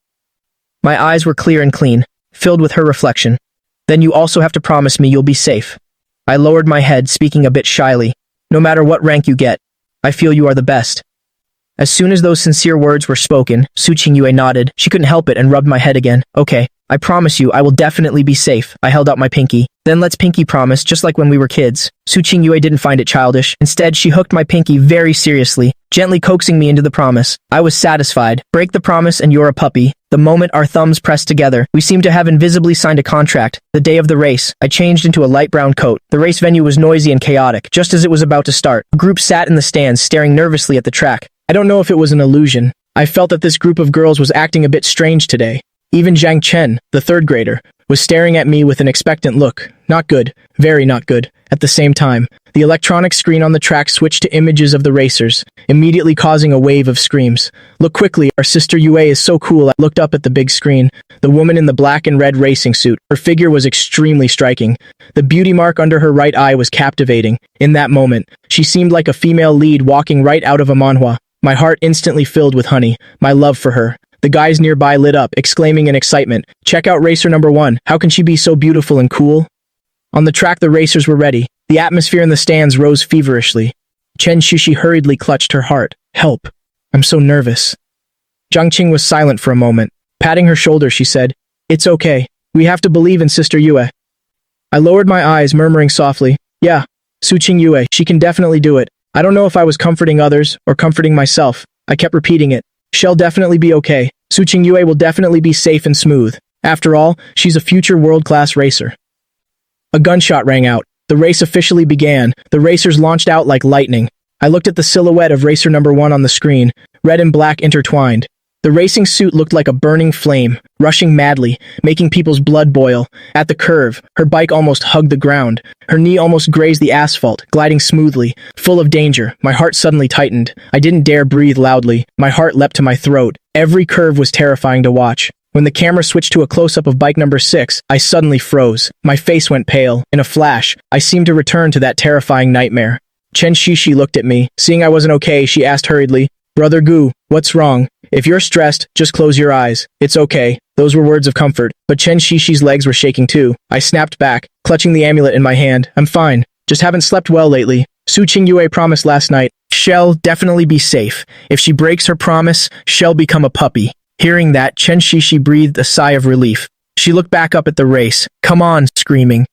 Speaker 1: My eyes were clear and clean, filled with her reflection. "Then you also have to promise me you'll be safe." I lowered my head, speaking a bit shyly. "No matter what rank you get, I feel you are the best." As soon as those sincere words were spoken, Su Qingyue nodded. She couldn't help it and rubbed my head again. "Okay, I promise you I will definitely be safe." I held out my pinky. "Then let's pinky promise, just like when we were kids." Su Qingyue didn't find it childish. Instead, she hooked my pinky very seriously, gently coaxing me into the promise. I was satisfied. Break the promise and you're a puppy. The moment our thumbs pressed together, we seemed to have invisibly signed a contract. The day of the race, I changed into a light brown coat. The race venue was noisy and chaotic. Just as it was about to start, a group sat in the stands, staring nervously at the track. I don't know if it was an illusion. I felt that this group of girls was acting a bit strange today. Even Zhang Chen, the 3rd grader, was staring at me with an expectant look. Not good. Very not good. At the same time, the electronic screen on the track switched to images of the racers, immediately causing a wave of screams. "Look quickly, our sister Yue is so cool." I looked up at the big screen. The woman in the black and red racing suit. Her figure was extremely striking. The beauty mark under her right eye was captivating. In that moment, she seemed like a female lead walking right out of a manhwa. My heart instantly filled with honey, my love for her. The guys nearby lit up, exclaiming in excitement, "Check out racer number 1. How can she be so beautiful and cool?" On the track, the racers were ready. The atmosphere in the stands rose feverishly. Chen Shishi hurriedly clutched her heart. "Help. I'm so nervous." Zhang Qing was silent for a moment. Patting her shoulder, she said, "It's okay. We have to believe in Sister Yue." I lowered my eyes, murmuring softly, "Yeah, Su Qingyue, she can definitely do it." I don't know if I was comforting others or comforting myself. I kept repeating it. "She'll definitely be okay. Su Qingyue will definitely be safe and smooth. After all, she's a future world-class racer." A gunshot rang out. The race officially began. The racers launched out like lightning. I looked at the silhouette of racer number 1 on the screen, red and black intertwined. The racing suit looked like a burning flame, rushing madly, making people's blood boil. At the curve, her bike almost hugged the ground. Her knee almost grazed the asphalt, gliding smoothly. Full of danger, my heart suddenly tightened. I didn't dare breathe loudly. My heart leapt to my throat. Every curve was terrifying to watch. When the camera switched to a close-up of bike number 6, I suddenly froze. My face went pale. In a flash, I seemed to return to that terrifying nightmare. Chen Shishi looked at me. Seeing I wasn't okay, she asked hurriedly, "Brother Gu, what's wrong? If you're stressed, just close your eyes. It's okay." Those were words of comfort, but Chen Shishi's legs were shaking too. I snapped back, clutching the amulet in my hand. "I'm fine. Just haven't slept well lately. Su Qingyue promised last night. She'll definitely be safe. If she breaks her promise, she'll become a puppy." Hearing that, Chen Shishi breathed a sigh of relief. She looked back up at the race. "Come on," screaming.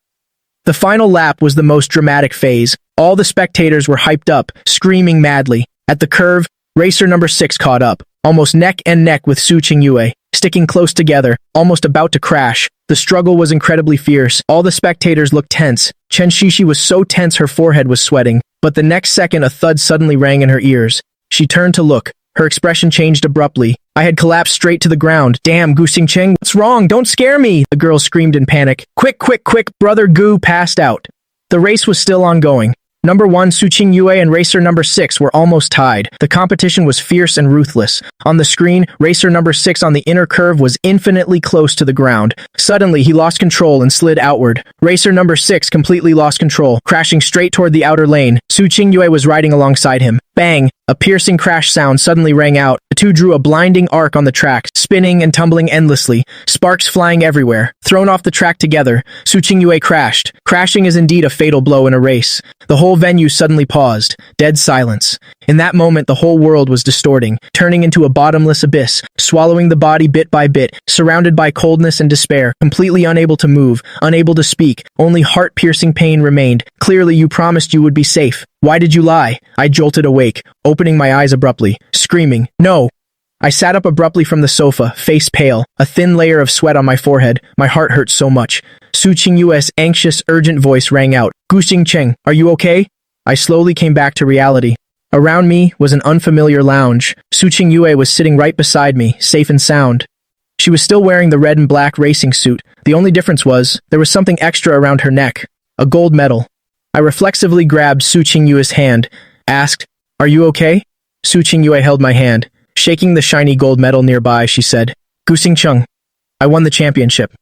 Speaker 1: The final lap was the most dramatic phase. All the spectators were hyped up, screaming madly. At the curve, racer number 6 caught up, almost neck and neck with Su Qingyue. sticking close together, almost about to crash. The struggle was incredibly fierce. All the spectators looked tense. Chen Shishi was so tense her forehead was sweating. But the next second a thud suddenly rang in her ears. She turned to look. Her expression changed abruptly. I had collapsed straight to the ground. Damn, Gu Xingcheng, what's wrong? Don't scare me! The girl screamed in panic. Quick, quick, quick! Brother Gu passed out. The race was still ongoing. Number 1 Su Qingyue and racer number 6 were almost tied. The competition was fierce and ruthless. On the screen, racer number 6 on the inner curve was infinitely close to the ground. Suddenly, he lost control and slid outward. Racer number 6 completely lost control, crashing straight toward the outer lane. Su Qingyue was riding alongside him. Bang! A piercing crash sound suddenly rang out. The two drew a blinding arc on the track, spinning and tumbling endlessly, sparks flying everywhere. Thrown off the track together, Su Qingyue crashed. Crashing is indeed a fatal blow in a race. The whole venue suddenly paused. Dead silence. In that moment, the whole world was distorting, turning into a bottomless abyss, swallowing the body bit by bit, surrounded by coldness and despair, completely unable to move, unable to speak. Only heart-piercing pain remained. Clearly, you promised you would be safe. Why did you lie? I jolted awake, opening my eyes abruptly, screaming, "No!" I sat up abruptly from the sofa, face pale, a thin layer of sweat on my forehead. My heart hurt so much. Su Qingyue's anxious, urgent voice rang out. Gu Xingcheng, are you okay? I slowly came back to reality. Around me was an unfamiliar lounge. Su Qingyue was sitting right beside me, safe and sound. She was still wearing the red and black racing suit. The only difference was, there was something extra around her neck. A gold medal. I reflexively grabbed Su Qingyue's hand, asked, "Are you okay?" Su Qingyue held my hand. Shaking the shiny gold medal nearby, she said, "Gu Xingcheng, I won the championship."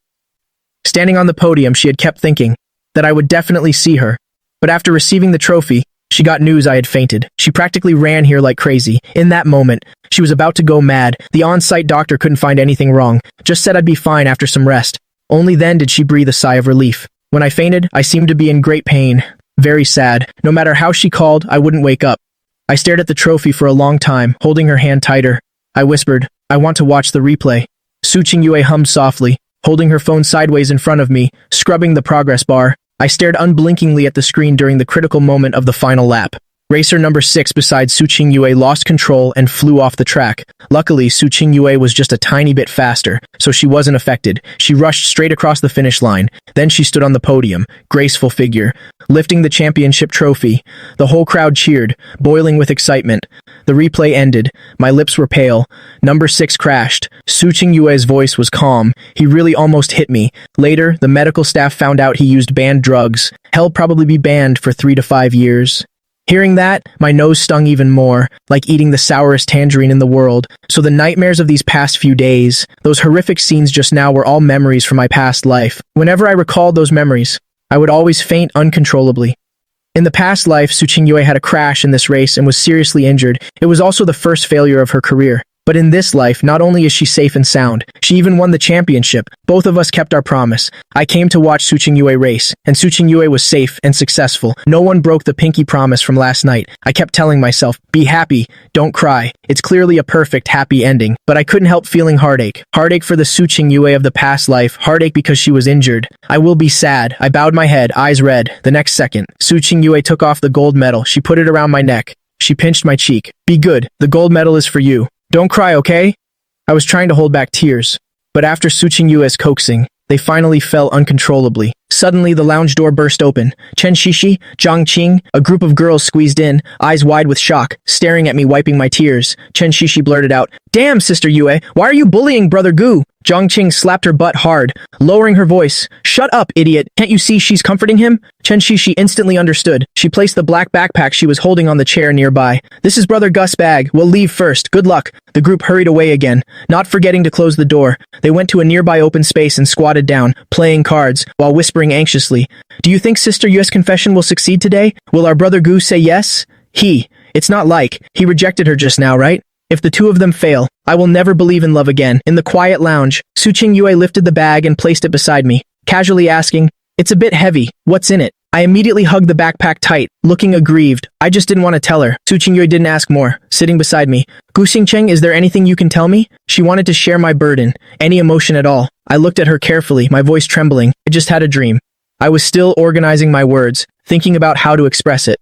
Speaker 1: Standing on the podium, she had kept thinking that I would definitely see her. But after receiving the trophy, she got news I had fainted. She practically ran here like crazy. In that moment, she was about to go mad. The on-site doctor couldn't find anything wrong, just said I'd be fine after some rest. Only then did she breathe a sigh of relief. When I fainted, I seemed to be in great pain. Very sad. No matter how she called, I wouldn't wake up. I stared at the trophy for a long time, holding her hand tighter. I whispered, "I want to watch the replay." Su Qingyue hummed softly, holding her phone sideways in front of me, scrubbing the progress bar. I stared unblinkingly at the screen during the critical moment of the final lap. Racer number 6 beside Su Qingyue lost control and flew off the track. Luckily, Su Qingyue was just a tiny bit faster, so she wasn't affected. She rushed straight across the finish line. Then she stood on the podium, graceful figure, lifting the championship trophy. The whole crowd cheered, boiling with excitement. The replay ended. My lips were pale. Number 6 crashed. Su Qingyue's voice was calm. He really almost hit me. Later, the medical staff found out he used banned drugs. He'll probably be banned for 3 to 5 years. Hearing that, my nose stung even more, like eating the sourest tangerine in the world. So the nightmares of these past few days, those horrific scenes just now were all memories from my past life. Whenever I recalled those memories, I would always faint uncontrollably. In the past life, Su Qingyue had a crash in this race and was seriously injured. It was also the first failure of her career. But in this life, not only is she safe and sound, she even won the championship. Both of us kept our promise. I came to watch Su Qingyue race, and Su Qingyue was safe and successful. No one broke the pinky promise from last night. I kept telling myself, be happy, don't cry. It's clearly a perfect, happy ending. But I couldn't help feeling heartache. Heartache for the Su Qingyue of the past life, heartache because she was injured. I will be sad. I bowed my head, eyes red. The next second, Su Qingyue took off the gold medal. She put it around my neck. She pinched my cheek. Be good. The gold medal is for you. Don't cry, okay? I was trying to hold back tears, but after Su Qingyue's coaxing, they finally fell uncontrollably. Suddenly, the lounge door burst open. Chen Shishi, Zhang Qing, a group of girls squeezed in, eyes wide with shock, staring at me, wiping my tears. Chen Shishi blurted out, "Damn, Sister Yue, why are you bullying Brother Gu?" Zhang Qing slapped her butt hard, lowering her voice. "Shut up, idiot! Can't you see she's comforting him?" Chen Shishi instantly understood. She placed the black backpack she was holding on the chair nearby. "This is Brother Gus' bag. We'll leave first. Good luck." The group hurried away again, not forgetting to close the door. They went to a nearby open space and squatted down, playing cards, while whispering anxiously, "Do you think Sister Yue's confession will succeed today? Will our Brother Gu say yes? It's not like, he rejected her just now, right? If the two of them fail, I will never believe in love again." In the quiet lounge, Su Qingyue lifted the bag and placed it beside me, casually asking, "It's a bit heavy. What's in it?" I immediately hugged the backpack tight, looking aggrieved. I just didn't want to tell her. Su Qingyue didn't ask more, sitting beside me. "Gu Xingcheng, is there anything you can tell me?" She wanted to share my burden, any emotion at all. I looked at her carefully, my voice trembling. I just had a dream. I was still organizing my words, thinking about how to express it.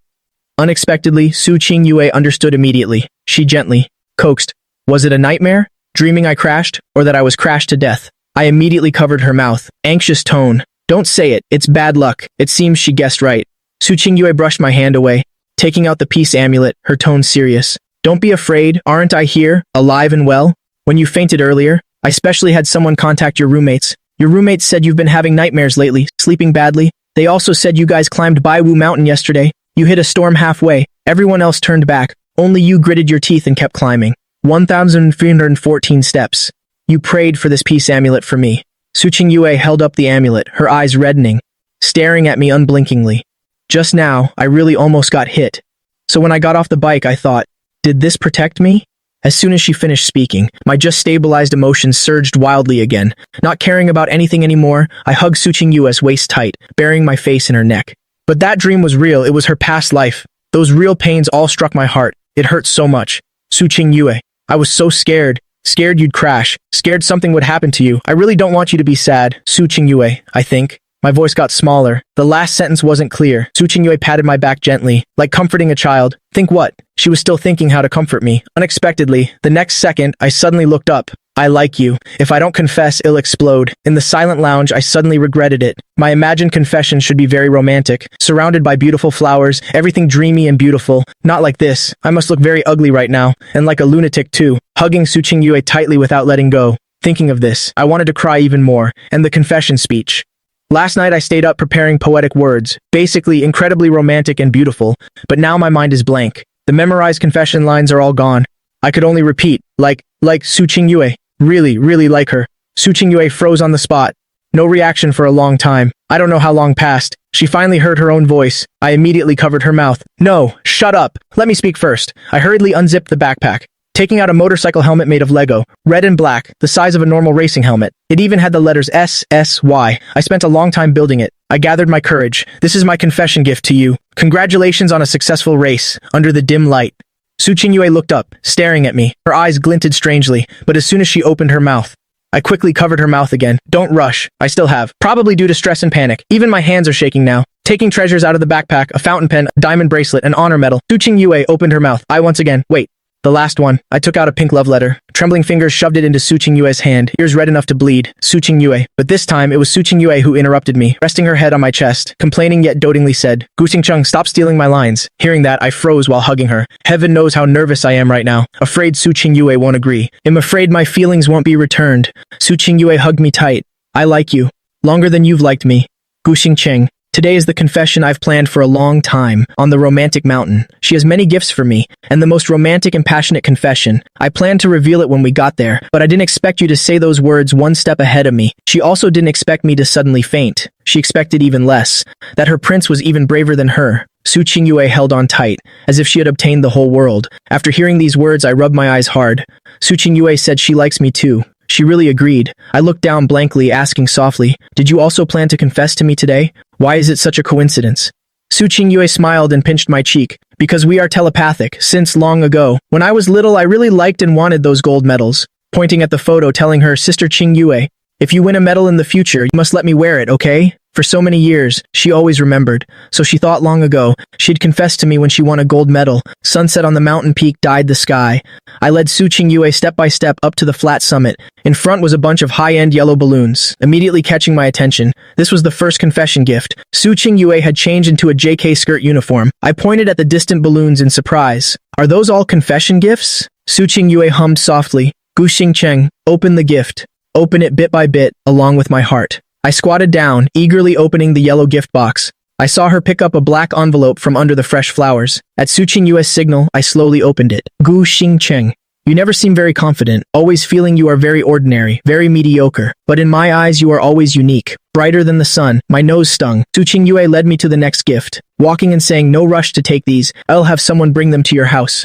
Speaker 1: Unexpectedly, Su Qingyue understood immediately. She gently coaxed, "Was it a nightmare?" dreaming I crashed, or that I was crashed to death. I immediately covered her mouth. Anxious tone. Don't say it, it's bad luck. It seems she guessed right. Su Qingyue brushed my hand away, taking out the peace amulet, her tone serious. Don't be afraid, aren't I here, alive and well? When you fainted earlier, I specially had someone contact your roommates. Your roommates said you've been having nightmares lately, sleeping badly. They also said you guys climbed Baiwu Mountain yesterday. You hit a storm halfway. Everyone else turned back. Only you gritted your teeth and kept climbing. 1,314 steps. You prayed for this peace amulet for me. Su Qingyue held up the amulet, her eyes reddening, staring at me unblinkingly. Just now, I really almost got hit. So when I got off the bike, I thought, did this protect me? As soon as she finished speaking, my just stabilized emotions surged wildly again. Not caring about anything anymore, I hugged Su Qingyue's waist tight, burying my face in her neck. But that dream was real, it was her past life. Those real pains all struck my heart. It hurt so much. Su Qingyue, I was so scared. Scared you'd crash. Scared something would happen to you. I really don't want you to be sad, Su Qingyue, I think. My voice got smaller. The last sentence wasn't clear. Su Qingyue patted my back gently, like comforting a child. Think what? She was still thinking how to comfort me. Unexpectedly, the next second, I suddenly looked up. I like you. If I don't confess, it'll explode. In the silent lounge, I suddenly regretted it. My imagined confession should be very romantic, surrounded by beautiful flowers, everything dreamy and beautiful. Not like this. I must look very ugly right now, and like a lunatic too. Hugging Su Qingyue tightly without letting go. Thinking of this, I wanted to cry even more, and the confession speech. Last night I stayed up preparing poetic words, basically incredibly romantic and beautiful, but now my mind is blank. The memorized confession lines are all gone. I could only repeat, like Su Qingyue. Really like her. Su Qingyue froze on the spot. No reaction for a long time. I don't know how long passed. She finally heard her own voice. I immediately covered her mouth. No, shut up. Let me speak first. I hurriedly unzipped the backpack, taking out a motorcycle helmet made of Lego, red and black, the size of a normal racing helmet. It even had the letters SSY. I spent a long time building it. I gathered my courage. This is my confession gift to you. Congratulations on a successful race, under the dim light. Su Qingyue looked up, staring at me. Her eyes glinted strangely, but as soon as she opened her mouth, I quickly covered her mouth again. Don't rush. I still have. Probably due to stress and panic. Even my hands are shaking now. Taking treasures out of the backpack, a fountain pen, a diamond bracelet, an honor medal. Su Qingyue opened her mouth. I once again, wait. The last one. I took out a pink love letter. Trembling fingers shoved it into Su Qingyue's hand, ears red enough to bleed. Su Qingyue. But this time, it was Su Qingyue who interrupted me, resting her head on my chest, complaining yet dotingly said, Gu Xingcheng, stop stealing my lines. Hearing that, I froze while hugging her. Heaven knows how nervous I am right now. Afraid Su Qingyue won't agree. I'm afraid my feelings won't be returned. Su Qingyue hugged me tight. I like you. Longer than you've liked me. Gu Xingcheng. Today is the confession I've planned for a long time, on the romantic mountain. She has many gifts for me, and the most romantic and passionate confession. I planned to reveal it when we got there, but I didn't expect you to say those words one step ahead of me. She also didn't expect me to suddenly faint. She expected even less, that her prince was even braver than her. Su Qingyue held on tight, as if she had obtained the whole world. After hearing these words, I rubbed my eyes hard. Su Qingyue said she likes me too. She really agreed. I looked down blankly, asking softly, did you also plan to confess to me today? Why is it such a coincidence? Su Qingyue smiled and pinched my cheek. Because we are telepathic, since long ago. When I was little, I really liked and wanted those gold medals. Pointing at the photo, telling her, Sister Qingyue, if you win a medal in the future, you must let me wear it, okay? For so many years, she always remembered. So she thought long ago, she'd confess to me when she won a gold medal. Sunset on the mountain peak dyed the sky. I led Su Qingyue step by step up to the flat summit. In front was a bunch of high-end yellow balloons, immediately catching my attention. This was the first confession gift. Su Qingyue had changed into a JK skirt uniform. I pointed at the distant balloons in surprise. Are those all confession gifts? Su Qingyue hummed softly. Gu Xingcheng, open the gift. Open it bit by bit, along with my heart. I squatted down, eagerly opening the yellow gift box. I saw her pick up a black envelope from under the fresh flowers. At Su Qingyue's signal, I slowly opened it. Gu Xingcheng. You never seem very confident, always feeling you are very ordinary, very mediocre. But in my eyes, you are always unique, brighter than the sun. My nose stung. Su Qingyue led me to the next gift, walking and saying, no rush to take these. I'll have someone bring them to your house.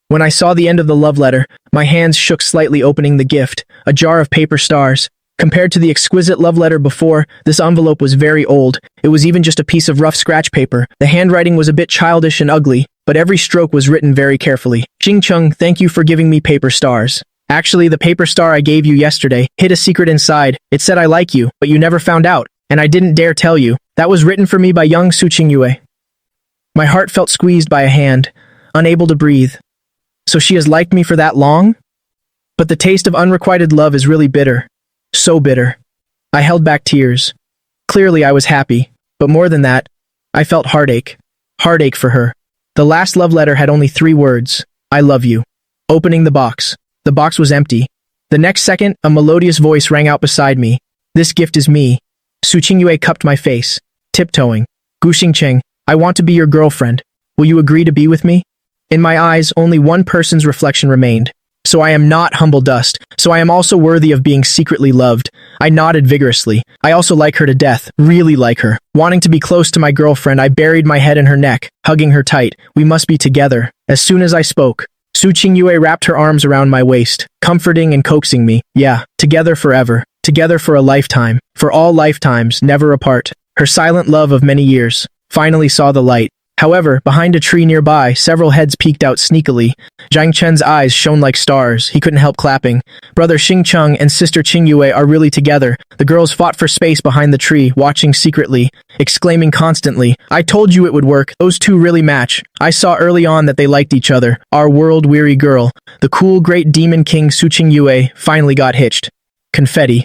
Speaker 1: When I saw the end of the love letter, my hands shook slightly opening the gift, a jar of paper stars. Compared to the exquisite love letter before, this envelope was very old. It was even just a piece of rough scratch paper. The handwriting was a bit childish and ugly, but every stroke was written very carefully. Xingcheng, thank you for giving me paper stars. Actually, the paper star I gave you yesterday hid a secret inside. It said I like you, but you never found out, and I didn't dare tell you. That was written for me by young Su Qingyue. My heart felt squeezed by a hand, unable to breathe. So she has liked me for that long? But the taste of unrequited love is really bitter. So bitter. I held back tears. Clearly I was happy, but more than that, I felt heartache. Heartache for her. The last love letter had only 3 words. I love you. Opening the box. The box was empty. The next second, a melodious voice rang out beside me. This gift is me. Su Qingyue cupped my face, tiptoeing. Gu Xingcheng, I want to be your girlfriend. Will you agree to be with me? In my eyes, only one person's reflection remained. So I am not humble dust. So I am also worthy of being secretly loved. I nodded vigorously. I also like her to death, really like her. Wanting to be close to my girlfriend, I buried my head in her neck, hugging her tight. We must be together. As soon as I spoke, Su Qingyue wrapped her arms around my waist, comforting and coaxing me. Yeah, together forever. Together for a lifetime. For all lifetimes, never apart. Her silent love of many years finally saw the light. However, behind a tree nearby, several heads peeked out sneakily. Zhang Chen's eyes shone like stars. He couldn't help clapping. Brother Xingcheng and sister Qingyue are really together. The girls fought for space behind the tree, watching secretly, exclaiming constantly, I told you it would work. Those two really match. I saw early on that they liked each other. Our world-weary girl, the cool great demon king Su Qingyue, finally got hitched. Confetti.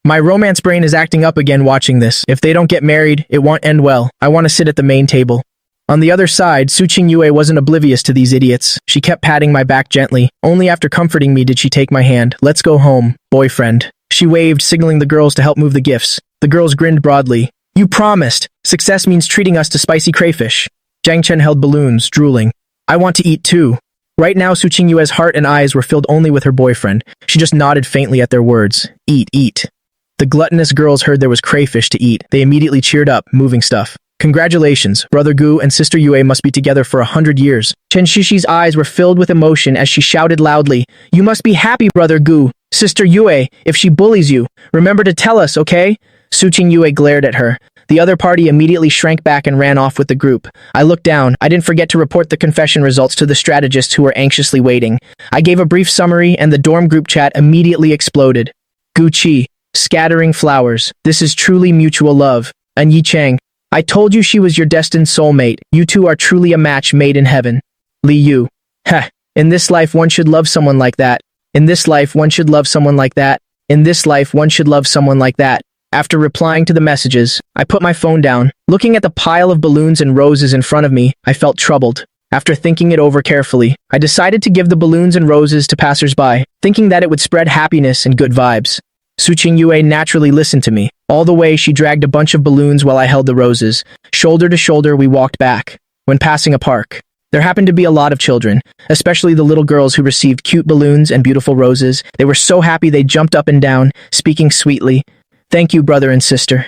Speaker 1: My romance brain is acting up again watching this. If they don't get married, it won't end well. I want to sit at the main table. On the other side, Su Qingyue wasn't oblivious to these idiots. She kept patting my back gently. Only after comforting me did she take my hand. Let's go home, boyfriend. She waved, signaling the girls to help move the gifts. The girls grinned broadly. You promised. Success means treating us to spicy crayfish. Zhang Chen held balloons, drooling. I want to eat too. Right now, Su Qingyue's heart and eyes were filled only with her boyfriend. She just nodded faintly at their words. Eat, eat. The gluttonous girls heard there was crayfish to eat. They immediately cheered up, moving stuff. Congratulations, Brother Gu and Sister Yue must be together for 100 years. Chen Shishi's eyes were filled with emotion as she shouted loudly, You must be happy, Brother Gu. Sister Yue, if she bullies you, remember to tell us, okay? Su Qingyue glared at her. The other party immediately shrank back and ran off with the group. I looked down. I didn't forget to report the confession results to the strategists who were anxiously waiting. I gave a brief summary and the dorm group chat immediately exploded. Gu Qi, scattering flowers. This is truly mutual love. And Yi Chang, I told you she was your destined soulmate. You two are truly a match made in heaven. Li Yu. Heh. In this life one should love someone like that. In this life one should love someone like that. In this life one should love someone like that. After replying to the messages, I put my phone down. Looking at the pile of balloons and roses in front of me, I felt troubled. After thinking it over carefully, I decided to give the balloons and roses to passersby, thinking that it would spread happiness and good vibes. Su Qingyue naturally listened to me. All the way, she dragged a bunch of balloons while I held the roses. Shoulder to shoulder, we walked back. When passing a park, there happened to be a lot of children, especially the little girls who received cute balloons and beautiful roses. They were so happy they jumped up and down, speaking sweetly. Thank you, brother and sister.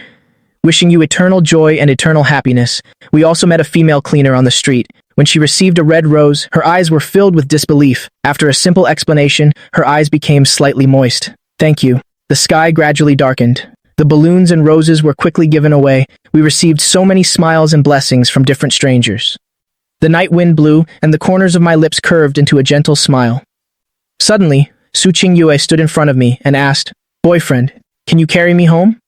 Speaker 1: Wishing you eternal joy and eternal happiness. We also met a female cleaner on the street. When she received a red rose, her eyes were filled with disbelief. After a simple explanation, her eyes became slightly moist. Thank you. The sky gradually darkened. The balloons and roses were quickly given away. We received so many smiles and blessings from different strangers. The night wind blew, and the corners of my lips curved into a gentle smile. Suddenly, Su Qingyue stood in front of me and asked, Boyfriend, can you carry me home?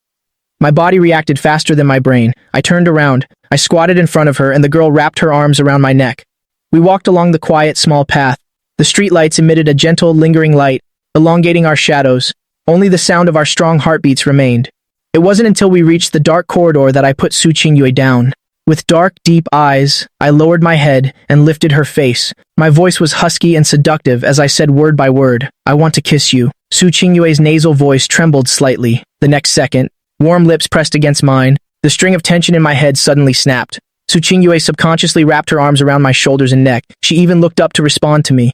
Speaker 1: My body reacted faster than my brain. I turned around. I squatted in front of her, and the girl wrapped her arms around my neck. We walked along the quiet, small path. The streetlights emitted a gentle, lingering light, elongating our shadows. Only the sound of our strong heartbeats remained. It wasn't until we reached the dark corridor that I put Su Qingyue down. With dark, deep eyes, I lowered my head and lifted her face. My voice was husky and seductive as I said word by word, I want to kiss you. Su Qingyue's nasal voice trembled slightly. The next second, warm lips pressed against mine. The string of tension in my head suddenly snapped. Su Qingyue subconsciously wrapped her arms around my shoulders and neck. She even looked up to respond to me.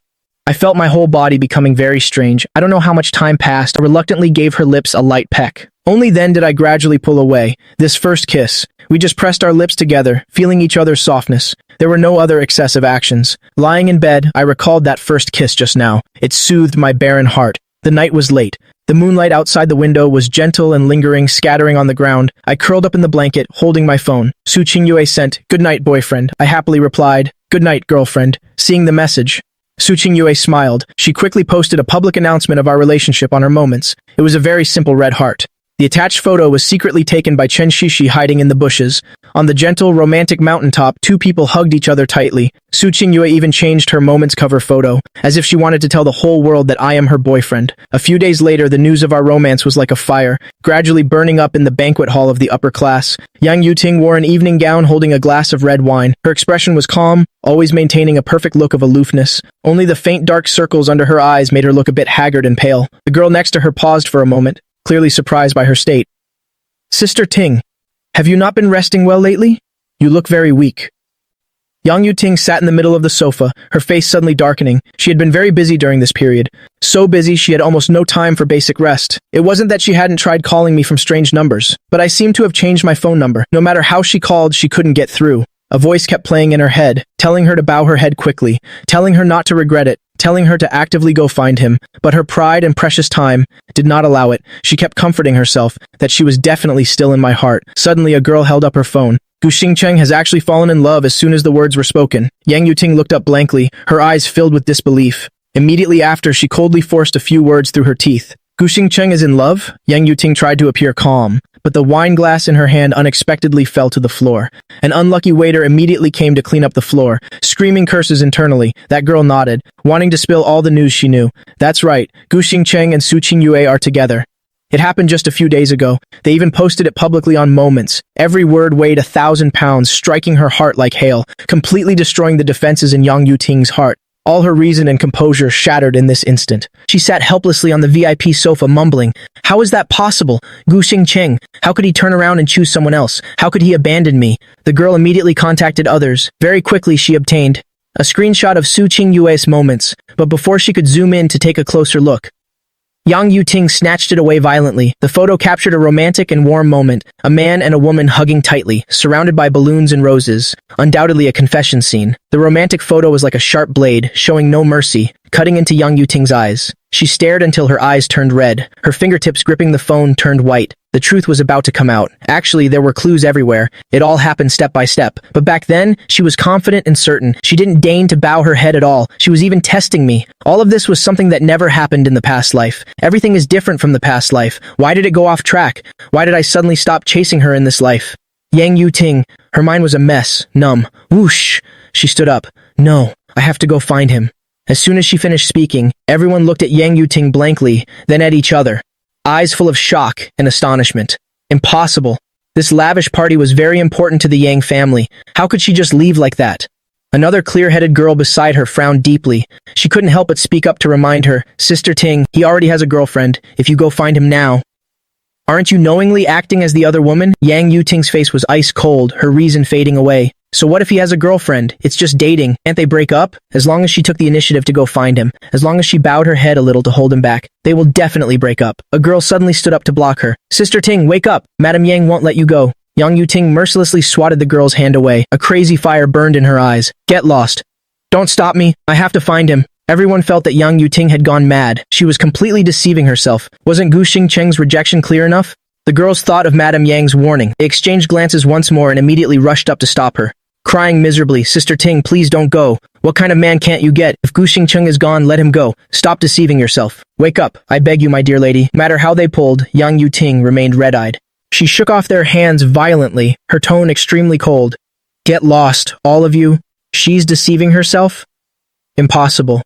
Speaker 1: I felt my whole body becoming very strange. I don't know how much time passed. I reluctantly gave her lips a light peck. Only then did I gradually pull away. This first kiss. We just pressed our lips together, feeling each other's softness. There were no other excessive actions. Lying in bed, I recalled that first kiss just now. It soothed my barren heart. The night was late. The moonlight outside the window was gentle and lingering, scattering on the ground. I curled up in the blanket, holding my phone. Su Qingyue sent, Good night, boyfriend. I happily replied, Good night, girlfriend. Seeing the message, Su Qingyue smiled. She quickly posted a public announcement of our relationship on her Moments. It was a very simple red heart. The attached photo was secretly taken by Chen Shishi hiding in the bushes. On the gentle, romantic mountaintop, two people hugged each other tightly. Su Qingyue even changed her moment's cover photo, as if she wanted to tell the whole world that I am her boyfriend. A few days later, the news of our romance was like a fire, gradually burning up in the banquet hall of the upper class. Yang Yuting wore an evening gown holding a glass of red wine. Her expression was calm, always maintaining a perfect look of aloofness. Only the faint dark circles under her eyes made her look a bit haggard and pale. The girl next to her paused for a moment, clearly surprised by her state. "Sister Ting, have you not been resting well lately? You look very weak." Yang Yuting sat in the middle of the sofa, her face suddenly darkening. She had been very busy during this period. So busy she had almost no time for basic rest. It wasn't that she hadn't tried calling me from strange numbers, but I seemed to have changed my phone number. No matter how she called, she couldn't get through. A voice kept playing in her head, telling her to bow her head quickly, telling her not to regret it, telling her to actively go find him, but her pride and precious time did not allow it. She kept comforting herself that she was definitely still in my heart. Suddenly, a girl held up her phone. "Gu Xingcheng has actually fallen in love." As soon as the words were spoken, Yang Yuting looked up blankly, her eyes filled with disbelief. Immediately after, she coldly forced a few words through her teeth. "Gu Xingcheng is in love?" Yang Yuting tried to appear calm, but the wine glass in her hand unexpectedly fell to the floor. An unlucky waiter immediately came to clean up the floor, screaming curses internally. That girl nodded, wanting to spill all the news she knew. "That's right, Gu Xingcheng and Su Qingyue are together. It happened just a few days ago. They even posted it publicly on Moments. Every word weighed 1,000 pounds, striking her heart like hail, completely destroying the defenses in Yang Yuting's heart. All her reason and composure shattered in this instant. She sat helplessly on the VIP sofa, mumbling, "How is that possible? Gu Xingcheng, how could he turn around and choose someone else? How could he abandon me?" The girl immediately contacted others. Very quickly she obtained a screenshot of Su Qingyue's moments, but before she could zoom in to take a closer look, Yang Yuting snatched it away violently. The photo captured a romantic and warm moment, a man and a woman hugging tightly, surrounded by balloons and roses, undoubtedly a confession scene. The romantic photo was like a sharp blade, showing no mercy, cutting into Yang Yuting's eyes. She stared until her eyes turned red. Her fingertips gripping the phone turned white. The truth was about to come out. Actually, there were clues everywhere. It all happened step by step. But back then, she was confident and certain. She didn't deign to bow her head at all. She was even testing me. All of this was something that never happened in the past life. Everything is different from the past life. Why did it go off track? Why did I suddenly stop chasing her in this life? Yang Yuting, her mind was a mess, numb. Whoosh! She stood up. "No, I have to go find him." As soon as she finished speaking, everyone looked at Yang Yuting blankly, then at each other, eyes full of shock and astonishment. Impossible. This lavish party was very important to the Yang family. How could she just leave like that? Another clear-headed girl beside her frowned deeply. She couldn't help but speak up to remind her, "Sister Ting, he already has a girlfriend. If you go find him now." "Aren't you knowingly acting as the other woman?" Yang Yuting's face was ice cold, her reason fading away. "So what if he has a girlfriend? It's just dating. Can't they break up?" As long as she took the initiative to go find him, as long as she bowed her head a little to hold him back, they will definitely break up. A girl suddenly stood up to block her. "Sister Ting, wake up! Madam Yang won't let you go." Yang Yuting mercilessly swatted the girl's hand away. A crazy fire burned in her eyes. "Get lost. Don't stop me. I have to find him." Everyone felt that Yang Yuting had gone mad. She was completely deceiving herself. Wasn't Gu Xingcheng's rejection clear enough? The girls thought of Madam Yang's warning. They exchanged glances once more and immediately rushed up to stop her. Crying miserably, "Sister Ting, please don't go. What kind of man can't you get? If Gu Xingcheng is gone, let him go. Stop deceiving yourself. Wake up, I beg you, my dear lady." No matter how they pulled, Yang Yuting remained red-eyed. She shook off their hands violently, her tone extremely cold. "Get lost, all of you. She's deceiving herself? Impossible.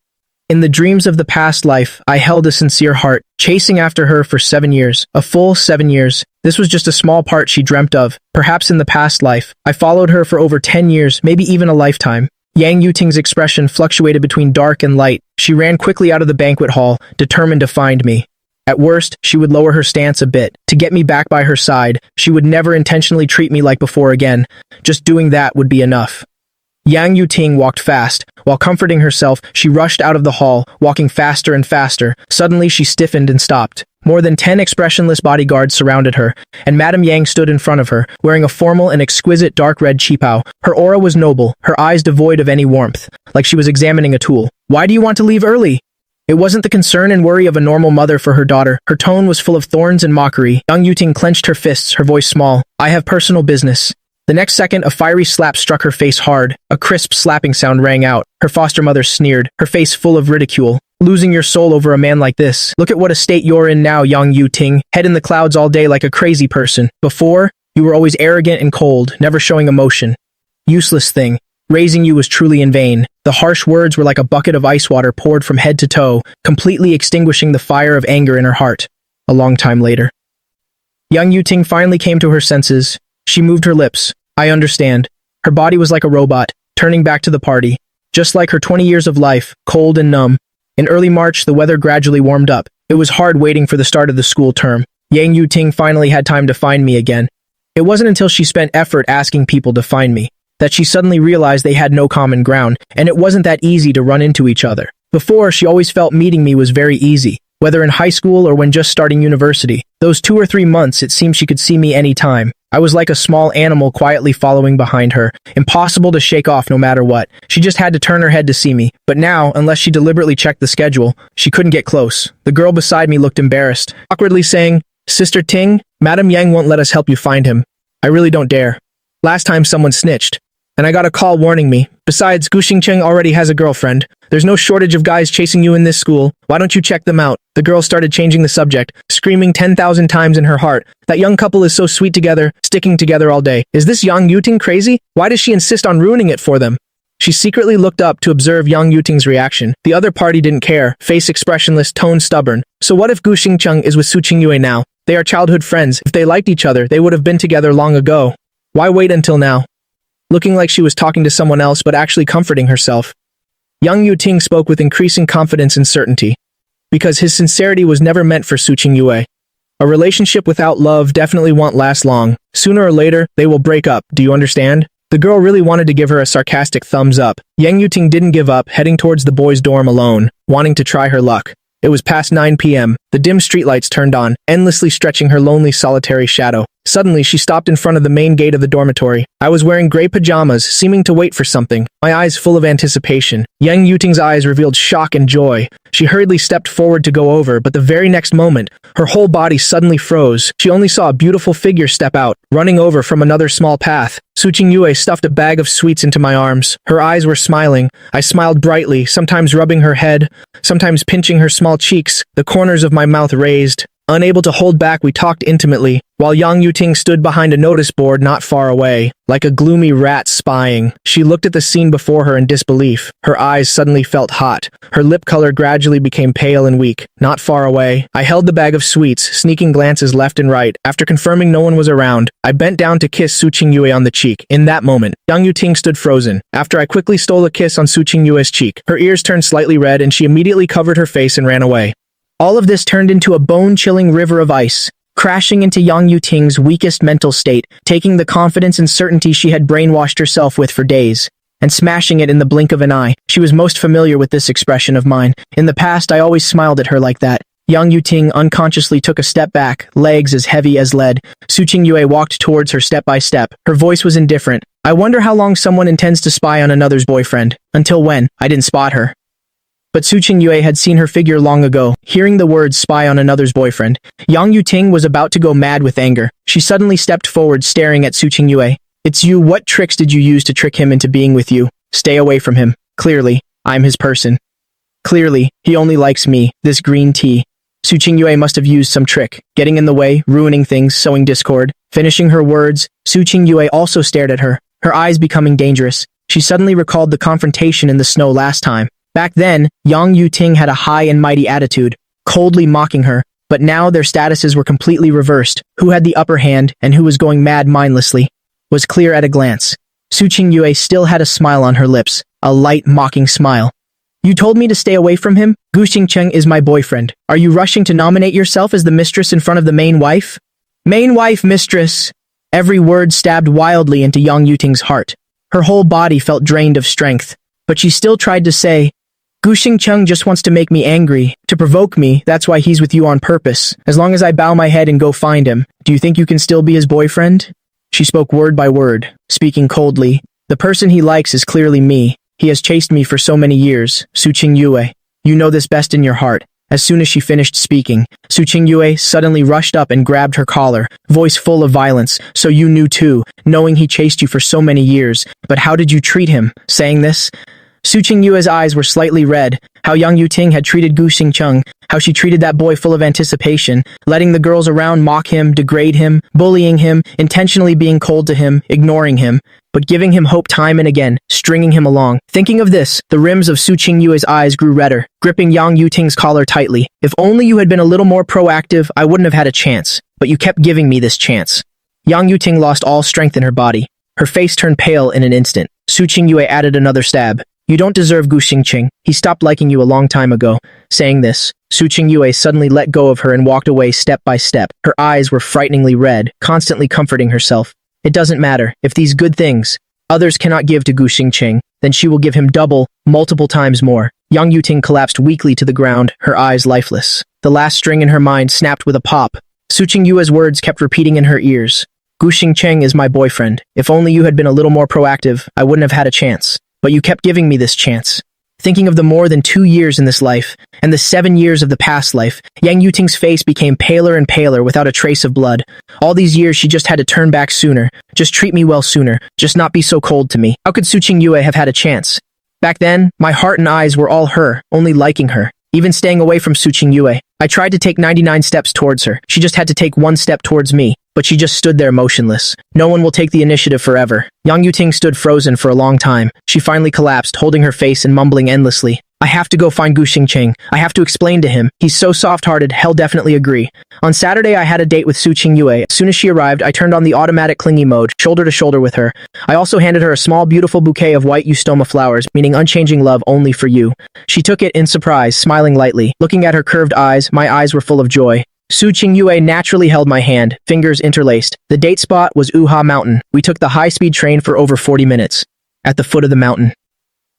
Speaker 1: In the dreams of the past life, I held a sincere heart, chasing after her for 7 years. A full 7 years. This was just a small part she dreamt of. Perhaps in the past life, I followed her for over 10 years, maybe even a lifetime." Yang Yuting's expression fluctuated between dark and light. She ran quickly out of the banquet hall, determined to find me. At worst, she would lower her stance a bit. To get me back by her side, she would never intentionally treat me like before again. Just doing that would be enough. Yang Yuting walked fast. While comforting herself, she rushed out of the hall, walking faster and faster. Suddenly, she stiffened and stopped. More than 10 expressionless bodyguards surrounded her, and Madame Yang stood in front of her, wearing a formal and exquisite dark red qipao. Her aura was noble, her eyes devoid of any warmth, like she was examining a tool. "Why do you want to leave early?" It wasn't the concern and worry of a normal mother for her daughter. Her tone was full of thorns and mockery. Yang Yuting clenched her fists, her voice small. "I have personal business." The next second, a fiery slap struck her face hard. A crisp slapping sound rang out. Her foster mother sneered, her face full of ridicule. Losing your soul over a man like this. Look at what a state you're in now, Yang Yu-ting. Head in the clouds all day like a crazy person. Before, you were always arrogant and cold, never showing emotion. Useless thing. Raising you was truly in vain. The harsh words were like a bucket of ice water poured from head to toe, completely extinguishing the fire of anger in her heart. A long time later. Yang Yu-ting finally came to her senses. She moved her lips. I understand. Her body was like a robot, turning back to the party. Just like her 20 years of life, cold and numb. In early March, the weather gradually warmed up. It was hard waiting for the start of the school term. Yang Yu-ting finally had time to find me again. It wasn't until she spent effort asking people to find me that she suddenly realized they had no common ground, and it wasn't that easy to run into each other. Before, she always felt meeting me was very easy, whether in high school or when just starting university. Those 2 or 3 months, it seemed she could see me any time. I was like a small animal quietly following behind her, impossible to shake off no matter what. She just had to turn her head to see me. But now, unless she deliberately checked the schedule, she couldn't get close. The girl beside me looked embarrassed, awkwardly saying, Sister Ting, Madam Yang won't let us help you find him. I really don't dare. Last time someone snitched, and I got a call warning me. Besides, Gu Xingcheng already has a girlfriend. There's no shortage of guys chasing you in this school. Why don't you check them out? The girl started changing the subject, screaming 10,000 times in her heart. That young couple is so sweet together, sticking together all day. Is this Yang Yu-ting crazy? Why does she insist on ruining it for them? She secretly looked up to observe Yang Yu-ting's reaction. The other party didn't care, face expressionless, tone stubborn. So what if Gu Xingcheng is with Su Qingyue now? They are childhood friends. If they liked each other, they would have been together long ago. Why wait until now? Looking like she was talking to someone else but actually comforting herself. Yang Yu-ting spoke with increasing confidence and certainty, because his sincerity was never meant for Su Qingyue. A relationship without love definitely won't last long. Sooner or later, they will break up, do you understand? The girl really wanted to give her a sarcastic thumbs up. Yang Yu-ting didn't give up, heading towards the boys' dorm alone, wanting to try her luck. It was past 9 p.m. The dim streetlights turned on, endlessly stretching her lonely, solitary shadow. Suddenly, she stopped in front of the main gate of the dormitory. I was wearing gray pajamas, seeming to wait for something, my eyes full of anticipation. Yang Yu-ting's eyes revealed shock and joy. She hurriedly stepped forward to go over, but the very next moment, her whole body suddenly froze. She only saw a beautiful figure step out, running over from another small path. Su Qingyue stuffed a bag of sweets into my arms. Her eyes were smiling. I smiled brightly, sometimes rubbing her head, sometimes pinching her small cheeks, the corners of my mouth raised. Unable to hold back, we talked intimately, while Yang Yu-ting stood behind a notice board not far away, like a gloomy rat spying. She looked at the scene before her in disbelief. Her eyes suddenly felt hot. Her lip color gradually became pale and weak. Not far away, I held the bag of sweets, sneaking glances left and right. After confirming no one was around, I bent down to kiss Su Qingyue on the cheek. In that moment, Yang Yu-ting stood frozen. After I quickly stole a kiss on Su Qingyue's cheek, her ears turned slightly red and she immediately covered her face and ran away. All of this turned into a bone-chilling river of ice, crashing into Yang Yu-ting's weakest mental state, taking the confidence and certainty she had brainwashed herself with for days, and smashing it in the blink of an eye. She was most familiar with this expression of mine. In the past, I always smiled at her like that. Yang Yu-ting unconsciously took a step back, legs as heavy as lead. Su Qingyue walked towards her step by step. Her voice was indifferent. I wonder how long someone intends to spy on another's boyfriend. Until when? I didn't spot her. But Su Qingyue had seen her figure long ago. Hearing the words spy on another's boyfriend, Yang Yu-ting was about to go mad with anger. She suddenly stepped forward, staring at Su Qingyue. It's you. What tricks did you use to trick him into being with you? Stay away from him. Clearly, I'm his person. Clearly, he only likes me, this green tea. Su Qingyue must have used some trick, getting in the way, ruining things, sowing discord. Finishing her words, Su Qingyue also stared at her, her eyes becoming dangerous. She suddenly recalled the confrontation in the snow last time. Back then, Yang Yu-ting had a high and mighty attitude, coldly mocking her, but now their statuses were completely reversed. Who had the upper hand and who was going mad mindlessly was clear at a glance. Su Qingyue still had a smile on her lips, a light, mocking smile. You told me to stay away from him? Gu Xingcheng is my boyfriend. Are you rushing to nominate yourself as the mistress in front of the main wife? Main wife, mistress! Every word stabbed wildly into Yang Yu-ting's heart. Her whole body felt drained of strength, but she still tried to say, Gu Xingcheng just wants to make me angry, to provoke me. That's why he's with you on purpose. As long as I bow my head and go find him, do you think you can still be his boyfriend? She spoke word by word, speaking coldly. The person he likes is clearly me. He has chased me for so many years. Su Qingyue, you know this best in your heart. As soon as she finished speaking, Su Qingyue suddenly rushed up and grabbed her collar, voice full of violence. So you knew too, knowing he chased you for so many years. But how did you treat him? Saying this, Su Qingyue's eyes were slightly red. How Yang Yuting had treated Gu Xingcheng, how she treated that boy full of anticipation, letting the girls around mock him, degrade him, bullying him, intentionally being cold to him, ignoring him, but giving him hope time and again, stringing him along. Thinking of this, the rims of Su Qingyue's eyes grew redder, gripping Yang Yuting's collar tightly. If only you had been a little more proactive, I wouldn't have had a chance, but you kept giving me this chance. Yang Yuting lost all strength in her body. Her face turned pale in an instant. Su Qingyue added another stab. You don't deserve Gu Xingqing. He stopped liking you a long time ago. Saying this, Su Qingyue suddenly let go of her and walked away step by step. Her eyes were frighteningly red, constantly comforting herself. It doesn't matter. If these good things others cannot give to Gu Xingqing, then she will give him double, multiple times more. Yang Yuting collapsed weakly to the ground, her eyes lifeless. The last string in her mind snapped with a pop. Su Qingyue's words kept repeating in her ears. Gu Xingqing is my boyfriend. If only you had been a little more proactive, I wouldn't have had a chance. But you kept giving me this chance. Thinking of the more than 2 years in this life, and the 7 years of the past life, Yang Yuting's face became paler and paler without a trace of blood. All these years she just had to turn back sooner. Just treat me well sooner. Just not be so cold to me. How could Su Qingyue have had a chance? Back then, my heart and eyes were all her, only liking her. Even staying away from Su Qingyue. I tried to take 99 steps towards her. She just had to take 1 step towards me. But she just stood there motionless. No one will take the initiative forever. Yang Yuting stood frozen for a long time. She finally collapsed, holding her face and mumbling endlessly. I have to go find Gu Xingqing. I have to explain to him. He's so soft-hearted, he'll definitely agree. On Saturday, I had a date with Su Qingyue. As soon as she arrived, I turned on the automatic clingy mode, shoulder to shoulder with her. I also handed her a small, beautiful bouquet of white eustoma flowers, meaning unchanging love only for you. She took it in surprise, smiling lightly. Looking at her curved eyes, my eyes were full of joy. Su Qingyue naturally held my hand, fingers interlaced. The date spot was Uha Mountain. We took the high-speed train for over 40 minutes. At the foot of the mountain.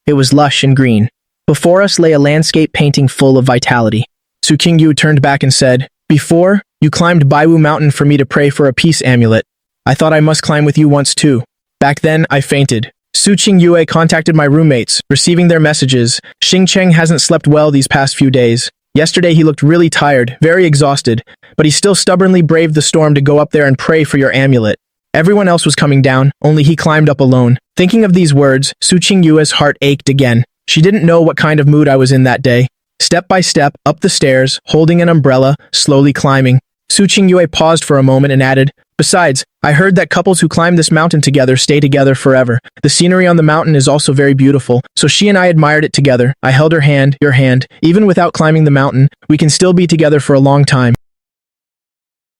Speaker 1: It was lush and green. Before us lay a landscape painting full of vitality. Su Qingyu turned back and said, Before, you climbed Baiwu Mountain for me to pray for a peace amulet. I thought I must climb with you once too. Back then, I fainted. Su Qingyue contacted my roommates, receiving their messages. Xingcheng hasn't slept well these past few days. Yesterday he looked really tired, very exhausted, but he still stubbornly braved the storm to go up there and pray for your amulet. Everyone else was coming down, only he climbed up alone. Thinking of these words, Su Qingyue's heart ached again. She didn't know what kind of mood I was in that day. Step by step, up the stairs, holding an umbrella, slowly climbing. Su Qingyue paused for a moment and added, Besides, I heard that couples who climb this mountain together stay together forever. The scenery on the mountain is also very beautiful, so she and I admired it together. I held her hand, your hand. Even without climbing the mountain, we can still be together for a long time.